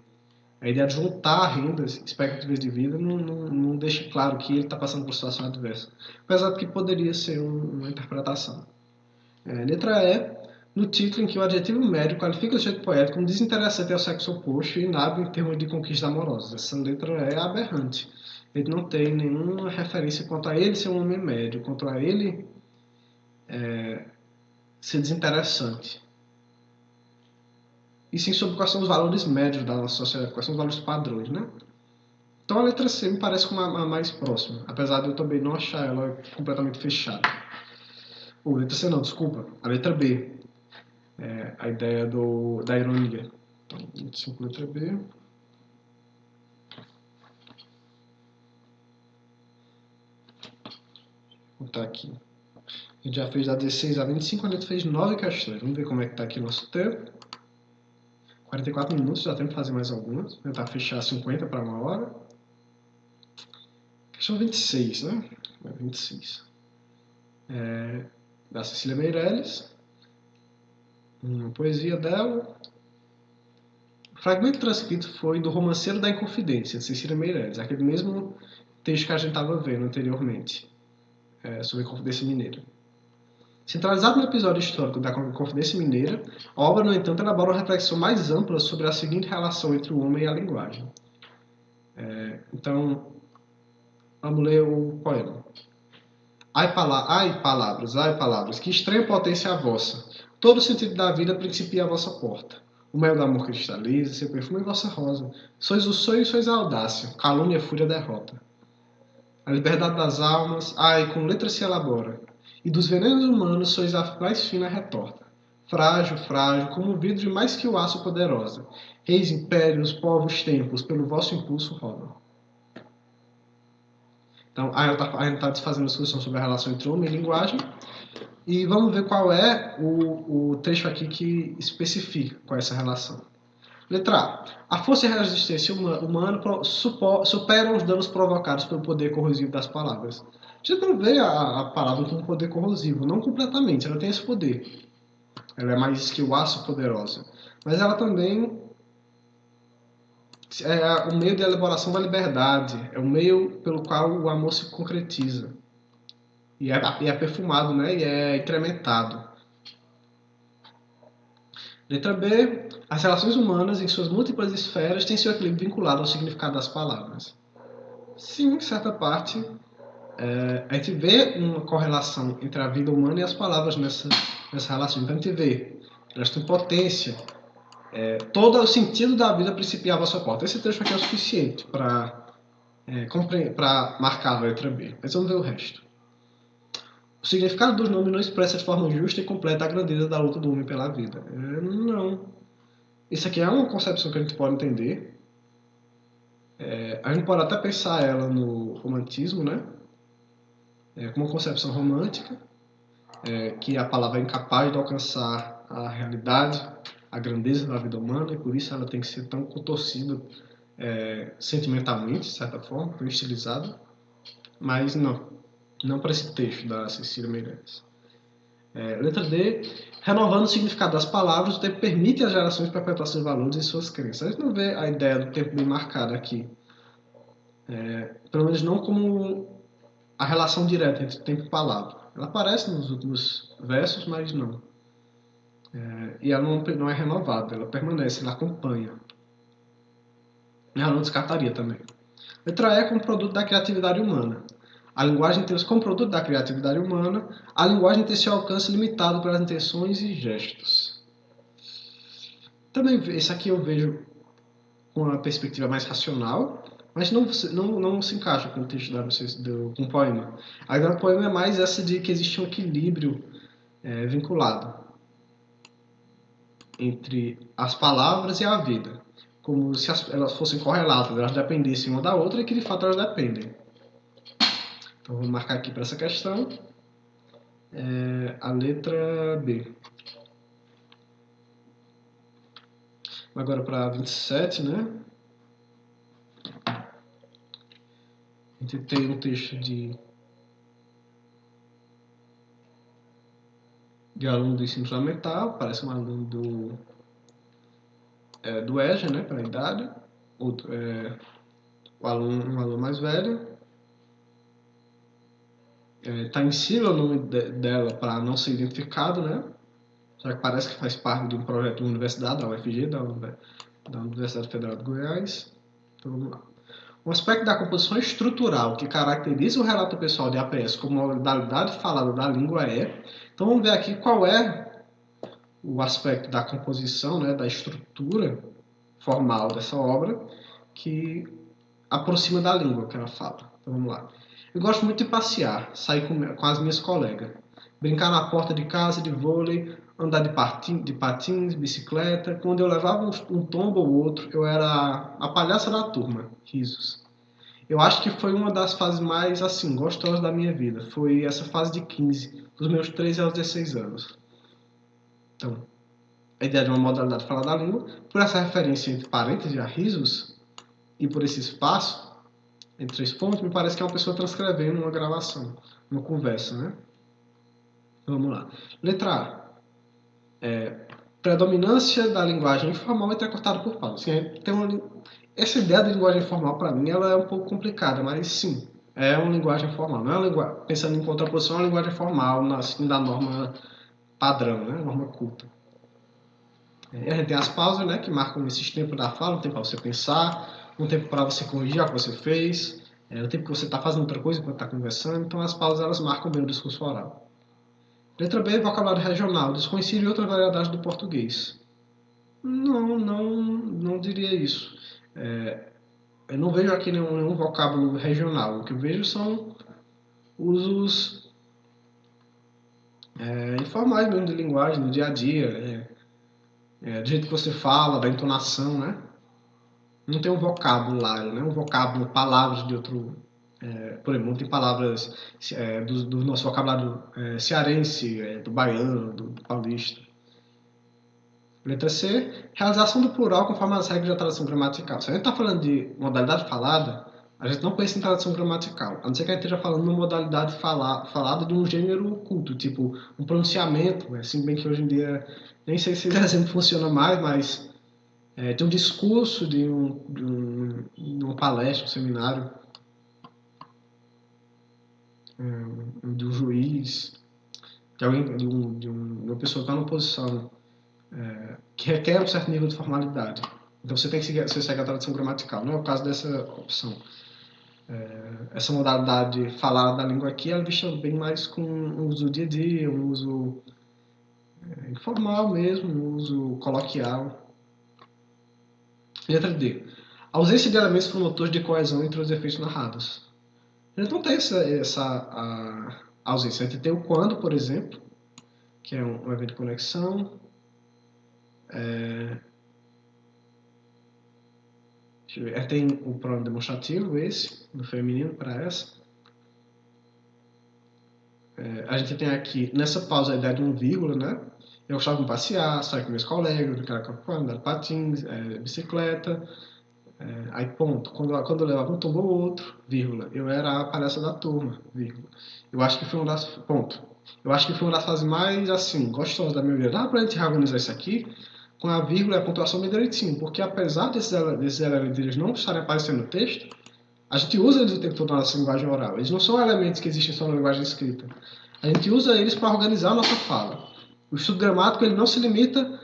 A: A ideia de juntar rendas, expectativas de vida, não deixa claro que ele está passando por situação adversa. Apesar de que poderia ser uma interpretação. Letra E, no título em que o adjetivo médio qualifica o sujeito poético como desinteressante ao sexo oposto e inábil em termos de conquista amorosa. Essa letra E é aberrante. Ele não tem nenhuma referência quanto a ele ser um homem médio, quanto a ele ser desinteressante. E sim sobre quais são os valores médios da nossa sociedade, quais são os valores padrões, né? Então a letra C me parece como a mais próxima, apesar de eu também não achar ela completamente fechada. Letra C não, desculpa. A letra B. A ideia da ironia. Então, 25, letra B. Vou botar aqui. A gente já fez da 16 a 25, a gente fez 9 questões. Vamos ver como é que está aqui o nosso tempo. 44 minutos, já temos que fazer mais algumas. Vou tentar fechar 50 para 1 hora. Questão 26, né? 26. Da Cecília Meirelles. Uma poesia dela. O fragmento transcrito foi do Romanceiro da Inconfidência, de Cecília Meirelles. Aquele mesmo texto que a gente estava vendo anteriormente. Sobre a Inconfidência Mineira. Centralizado no episódio histórico da Confidência Mineira, a obra, no entanto, elabora uma reflexão mais ampla sobre a seguinte relação entre o homem e a linguagem. Então, vamos ler o poema. Ai, palavras, que estranha potência a vossa. Todo o sentido da vida principia à vossa porta. O mel do amor cristaliza, seu perfume é vossa rosa. Sois o sonho e sois a audácia, calúnia, fúria, derrota. A liberdade das almas, com letras se elabora. E dos venenos humanos sois a mais fina retorta. Frágil, frágil, como o vidro e mais que o aço poderosa. Reis, impérios, povos, tempos, pelo vosso impulso rodam. Então, a gente está fazendo discussão sobre a relação entre homem e linguagem. E vamos ver qual é o trecho aqui que especifica qual é essa relação. Letra A. A força e a resistência humana superam os danos provocados pelo poder corrosivo das palavras. A gente não vê a palavra como poder corrosivo, não completamente, ela tem esse poder. Ela é mais que o aço poderosa. Mas ela também é o meio de elaboração da liberdade, é o meio pelo qual o amor se concretiza. E é perfumado, né? E é incrementado. Letra B. As relações humanas, em suas múltiplas esferas, têm seu equilíbrio vinculado ao significado das palavras. Sim, em certa parte, a gente vê uma correlação entre a vida humana e as palavras nessa relação. Então a gente vê, elas têm potência. Todo o sentido da vida principiava à sua porta. Esse trecho aqui é o suficiente para marcar a letra B. Mas vamos ver o resto. O significado dos nomes não expressa de forma justa e completa a grandeza da luta do homem pela vida. Não. Isso aqui é uma concepção que a gente pode entender. A gente pode até pensar ela no romantismo, né? Como uma concepção romântica, que a palavra é incapaz de alcançar a realidade, a grandeza da vida humana, e por isso ela tem que ser tão contorcida sentimentalmente, de certa forma, tão estilizada. Mas não para esse texto da Cecília Meirelles. Letra D. Renovando o significado das palavras, o tempo permite às gerações perpetuar seus valores e suas crenças. A gente não vê a ideia do tempo bem marcada aqui. Pelo menos não como a relação direta entre tempo e palavra. Ela aparece nos últimos versos, mas não. E ela não é renovada, ela permanece, ela acompanha. Ela não descartaria também. Letra E como produto da criatividade humana. A linguagem tem como produto da criatividade humana, a linguagem tem seu alcance limitado pelas intenções e gestos. Também esse aqui eu vejo com uma perspectiva mais racional, mas não se encaixa com o texto com o poema. A ideia do poema é mais essa de que existe um equilíbrio vinculado entre as palavras e a vida, como se elas fossem correlatas, elas dependessem uma da outra e que de fato elas dependem. Então vou marcar aqui para essa questão a letra B. Agora para 27, né? A gente tem um texto de aluno do ensino fundamental, parece um aluno do EJA, né, para a idade, um aluno mais velho. Está em sigla o nome dela para não ser identificado, né? Já que parece que faz parte de um projeto da universidade, da UFG, da Universidade Federal de Goiás. Então vamos lá. Um aspecto da composição estrutural que caracteriza o relato pessoal de APS como modalidade falada da língua é... Então vamos ver aqui qual é o aspecto da composição, né, da estrutura formal dessa obra que aproxima da língua que ela fala. Então vamos lá. Eu gosto muito de passear, sair com as minhas colegas, brincar na porta de casa de vôlei, andar de patins, bicicleta. Quando eu levava um tombo ou outro, eu era a palhaça da turma. Risos. Eu acho que foi uma das fases mais, assim, gostosas da minha vida. Foi essa fase de 15, dos meus 13 aos 16 anos. Então, a ideia de uma modalidade falar da língua, por essa referência entre parênteses a risos, e por esse espaço, entre 3 pontos, me parece que é uma pessoa transcrevendo uma gravação, uma conversa, né? Vamos lá. Letra A. Predominância da linguagem informal entrecortada por pausas. Essa ideia de linguagem informal, para mim, ela é um pouco complicada, mas sim, é uma linguagem formal. Não é uma pensando em contraposição, é uma linguagem formal, assim, da norma padrão, né? Norma culta. E a gente tem as pausas, né? Que marcam esses tempos da fala, um tempo para você pensar, um tempo para você corrigir o que você fez, o tempo que você está fazendo outra coisa enquanto está conversando. Então as pausas elas marcam bem o discurso oral. Letra B, vocabulário regional, desconhecido e outras variedades do português. Não diria isso. Eu não vejo aqui nenhum vocábulo regional. O que eu vejo são usos informais mesmo de linguagem, no dia a dia, do jeito que você fala, da entonação, né? Não tem um vocabulário, né? Um vocábulo, palavras de outro... por exemplo, não tem palavras do nosso vocabulário cearense, do baiano, do paulista. Letra C, realização do plural conforme as regras da tradução gramatical. Se a gente está falando de modalidade falada, a gente não pensa em tradução gramatical, a não ser que a gente esteja falando de uma modalidade falada de um gênero culto, tipo um pronunciamento, assim bem que hoje em dia nem sei se esse exemplo funciona mais, mas tem um discurso de uma palestra, um seminário, de um juiz, de alguém, de uma pessoa que está numa posição que requer um certo nível de formalidade. Então você tem que seguir, você segue a tradução gramatical. Não é o caso dessa opção. Essa modalidade falada da língua aqui, ela é vista bem mais com um uso do dia a dia, um uso informal mesmo, um uso coloquial. Letra D. Ausência de elementos promotores de coesão entre os efeitos narrados. A gente não tem essa ausência. A gente tem o quando, por exemplo, que é um evento de conexão. Deixa eu ver. Tem o pronome demonstrativo, esse, do feminino para essa. A gente tem aqui, nessa pausa, a ideia de um vírgula, né? Eu gostava de passear, sair com meus colegas, brincar com andar de patins, bicicleta. Aí, ponto. Quando eu levava um tombo ou outro, vírgula. Eu era a palhaça da turma, vírgula. Eu acho que foi uma das... Ponto. Eu acho que foi uma das fases mais, assim, gostosas da minha vida. Dá pra gente reorganizar isso aqui com a vírgula e a pontuação bem direitinho. Porque apesar desses elementos eles não estarem aparecendo no texto, a gente usa eles o tempo todo na nossa linguagem oral. Eles não são elementos que existem só na linguagem escrita. A gente usa eles para organizar a nossa fala. O estudo gramático ele não se limita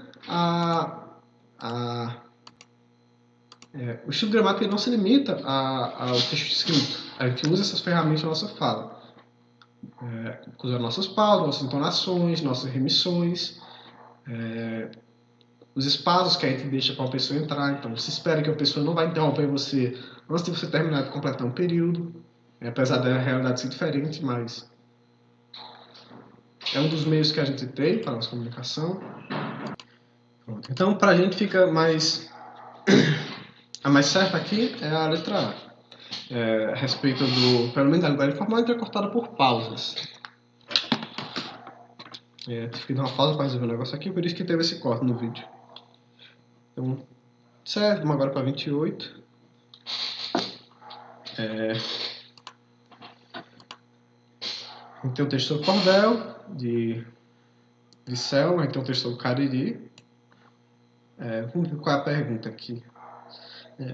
A: o estudo gramático ele não se limita ao texto escrito. A gente usa essas ferramentas na nossa fala. Usando nossas pausas, nossas entonações, nossas remissões, os espaços que a gente deixa para uma pessoa entrar. Então, você espera que a pessoa não vai interromper você antes de você terminar de completar um período. Apesar da realidade ser diferente, mas é um dos meios que a gente tem para a nossa comunicação. Pronto. Então, para a gente fica mais... A mais certa aqui é a letra A. A respeito do... Pelo menos a linguagem formal é cortada por pausas. Tive que dar uma pausa para resolver o negócio aqui, por isso que teve esse corte no vídeo. Então, certo, vamos agora para 28. A gente tem um texto sobre cordel, de Selma, a gente tem um texto sobre Cariri. Vamos ver qual é a pergunta aqui.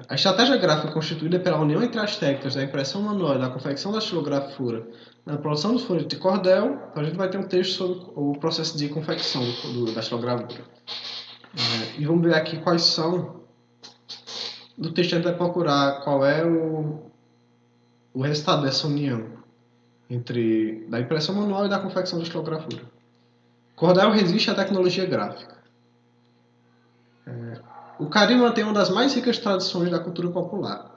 A: A estratégia gráfica constituída pela união entre as técnicas da impressão manual e da confecção da xilografura na produção dos folhetos de cordel, então a gente vai ter um texto sobre o processo de confecção da xilogravura. E vamos ver aqui quais são... Do texto a gente vai procurar qual é o resultado dessa união entre da impressão manual e da confecção da xilografura. Cordel resiste à tecnologia gráfica. O Cariri mantém uma das mais ricas tradições da cultura popular.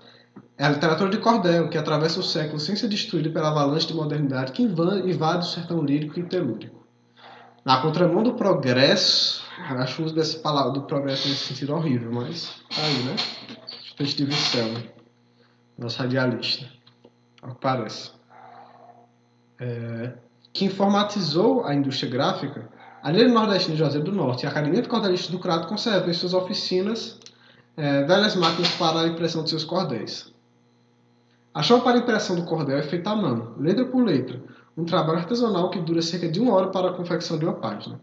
A: É a literatura de cordel, que atravessa o século sem ser destruída pela avalanche de modernidade que invade o sertão lírico e telúrico. Na contramão do progresso, acho o uso dessa palavra do progresso nesse sentido horrível, mas tá aí, né? Texto de Visselma, nosso radialista, ao que parece. Que informatizou a indústria gráfica, a Liga Nordestina de Juazeiro do Norte e a Academia de Cordelistas do Crato conservam em suas oficinas velhas máquinas para a impressão de seus cordéis. A chapa para a impressão do cordel é feita à mão, letra por letra, um trabalho artesanal que dura cerca de 1 hora para a confecção de uma página.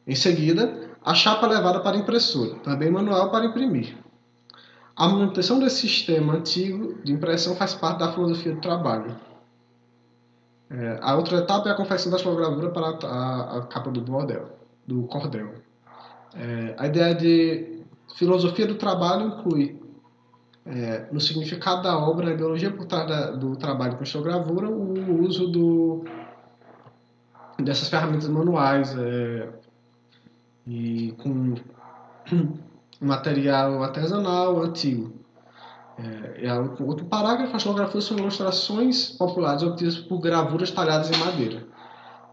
A: Em seguida, a chapa é levada para a impressora, também manual para imprimir. A manutenção desse sistema antigo de impressão faz parte da filosofia do trabalho. A outra etapa é a confecção da xilogravura para a capa do cordel. A ideia de filosofia do trabalho inclui, no significado da obra, a ideologia por trás do trabalho com xilogravura, o uso dessas ferramentas manuais e com material artesanal antigo. Outro parágrafo, as xilografuras são ilustrações populares obtidas por gravuras talhadas em madeira.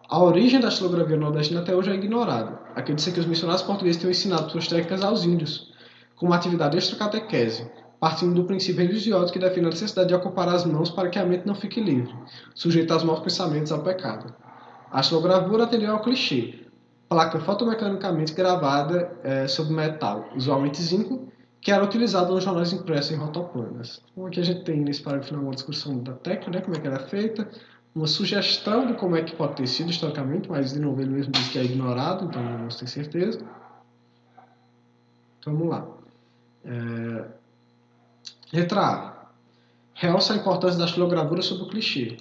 A: A origem da xilografia nordestina até hoje é ignorada. Acredita-se que os missionários portugueses tenham ensinado suas técnicas aos índios, como atividade extra-catequese, partindo do princípio religioso que define a necessidade de ocupar as mãos para que a mente não fique livre, sujeita aos maus pensamentos e ao pecado. A xilogravura atendeu ao clichê, placa fotomecanicamente gravada sobre metal, usualmente zinco, que era utilizado nos jornais impressos em rotoplanas. Então aqui a gente tem nesse parágrafo final uma discussão da técnica, como é que ela é feita, uma sugestão de como é que pode ter sido historicamente, mas de novo ele mesmo diz que é ignorado, então não tem certeza. Então vamos lá. Letra A. Realça a importância da xilogravura sobre o clichê.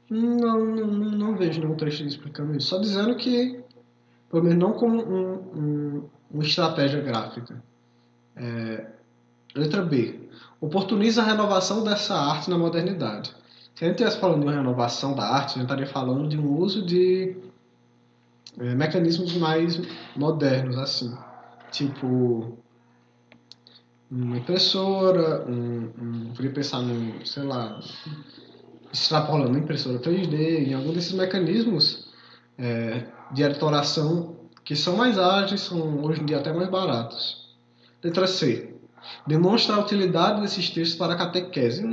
A: Não vejo nenhum trecho explicando isso. Só dizendo que, pelo menos não como uma estratégia gráfica. Letra B. Oportuniza a renovação dessa arte na modernidade. Se a gente estivesse falando de uma renovação da arte, a gente estaria falando de um uso de mecanismos mais modernos, assim. Tipo, uma impressora, podia pensar num, sei lá, extrapolando uma impressora 3D, em algum desses mecanismos de editoração que são mais ágeis, são hoje em dia até mais baratos. Letra C. Demonstra a utilidade desses textos para a catequese.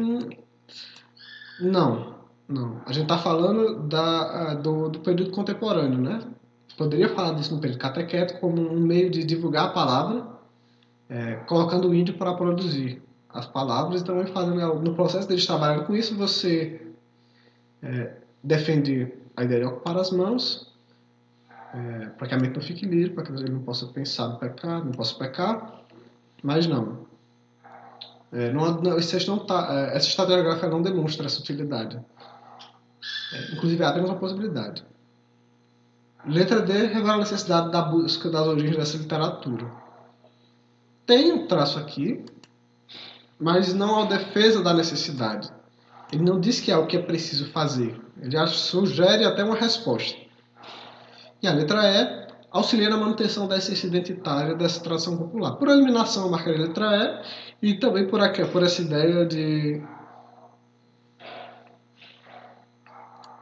A: Não. A gente está falando do período contemporâneo, né? Poderia falar disso no período catequético como um meio de divulgar a palavra, colocando o índio para produzir as palavras e também fazendo, no processo deles trabalhando com isso, você defende a ideia de ocupar as mãos, para que a mente não fique livre, para que ele não possa pensar no pecado, não possa pecar, mas não. Essa estratégia gráfica não demonstra essa utilidade. Inclusive, há apenas uma possibilidade. Letra D revela a necessidade da busca das origens dessa literatura. Tem um traço aqui, mas não a defesa da necessidade. Ele não diz que é o que é preciso fazer. Ele sugere até uma resposta. E a letra E auxilia na manutenção da essência identitária dessa tradição popular. Por eliminação, eu marcaria a letra E, e também por essa ideia de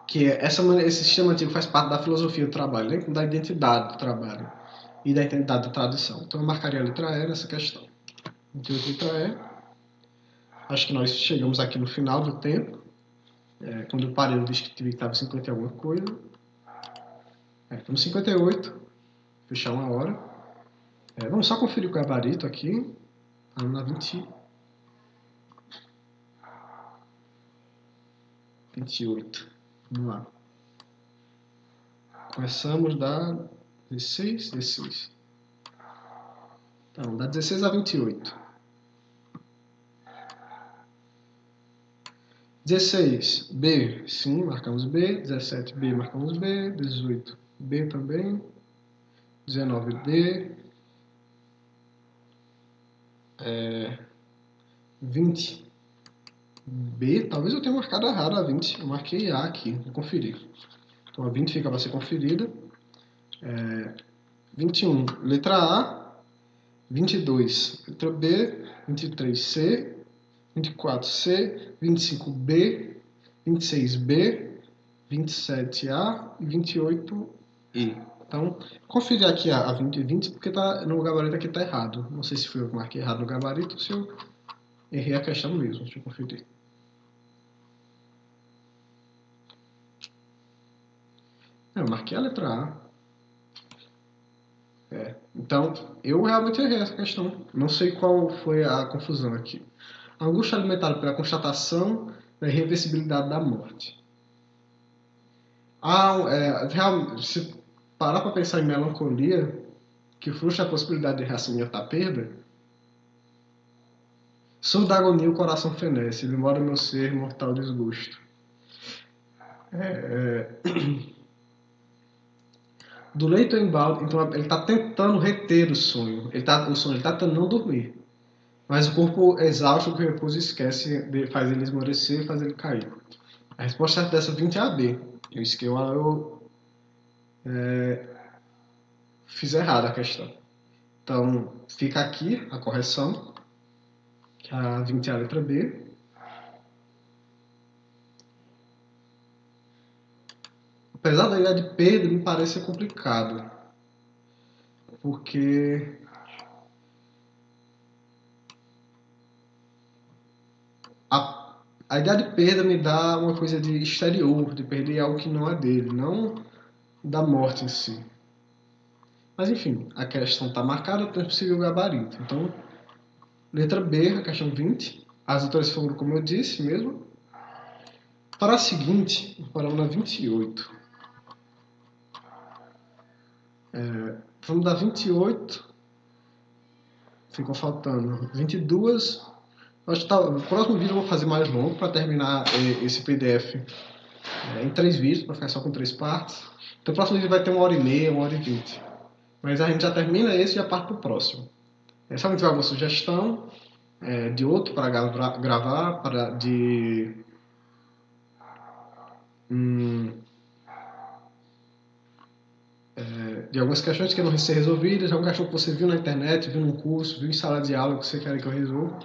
A: que esse sistema antigo faz parte da filosofia do trabalho, né? Da identidade do trabalho e da identidade da tradição. Então eu marcaria a letra E nessa questão. Então, letra E. Acho que nós chegamos aqui no final do tempo. Quando eu parei, eu disse que estava 50 e alguma coisa. Estamos 58. Fechar uma hora. Vamos só conferir o gabarito aqui. Estamos na 28. Vamos lá. Começamos da 16. Então, da 16 a 28. 16, B, sim, marcamos B. 17, B, marcamos B. 18, B também. 19, D. 20, B. Talvez eu tenha marcado errado a 20. Eu marquei A aqui, vou conferir. Então a 20 fica para ser conferida. 21, letra A. 22, letra B. 23, C. 24, C. 25, B. 26, B. 27, A. E 28, E. Então, conferir aqui a 20 porque no gabarito aqui está errado. Não sei se foi eu que marquei errado no gabarito ou se eu errei a questão mesmo. Deixa eu conferir. Eu marquei a letra A. Então, eu realmente errei essa questão. Não sei qual foi a confusão aqui. A angústia alimentada pela constatação da irreversibilidade da morte. Se parar para pensar em melancolia, que frustra a possibilidade de reassumir a perda, Surda agonia, o coração fenece, demora meu ser, mortal desgosto. Do leito ao embalo, então ele está tentando reter o sonho. Ele está tentando não dormir. Mas o corpo exausto do repouso esquece, faz ele esmorecer, faz ele cair. A resposta certa dessa 20 é a B. Eu fiz errado a questão. Então, fica aqui a correção, que a 20 é a letra B. Apesar da ideia de Pedro, me parece complicado. Porque a ideia de perda me dá uma coisa de exterior, de perder algo que não é dele, não da morte em si. Mas enfim, a questão está marcada, então é possível o gabarito. Então, letra B, a questão 20. As outras foram como eu disse mesmo. Para a seguinte, para a 28. Vamos dar 28. Ficou faltando 22. Acho que no próximo vídeo eu vou fazer mais longo para terminar esse PDF em 3 vídeos, para ficar só com 3 partes. Então o próximo vídeo vai ter 1h30, 1h20. Mas a gente já termina esse e já parte para o próximo. Se alguém tiver alguma sugestão de outro para gravar, de algumas questões que não ser resolvidas, alguma questão que você viu na internet, viu num curso, viu em sala de aula que você quer que eu resolva,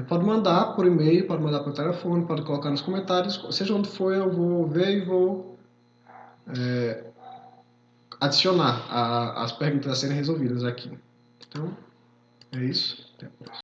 A: pode mandar por e-mail, pode mandar por telefone, pode colocar nos comentários, seja onde for, eu vou ver e vou adicionar as perguntas a serem resolvidas aqui. Então, é isso. Até a próxima.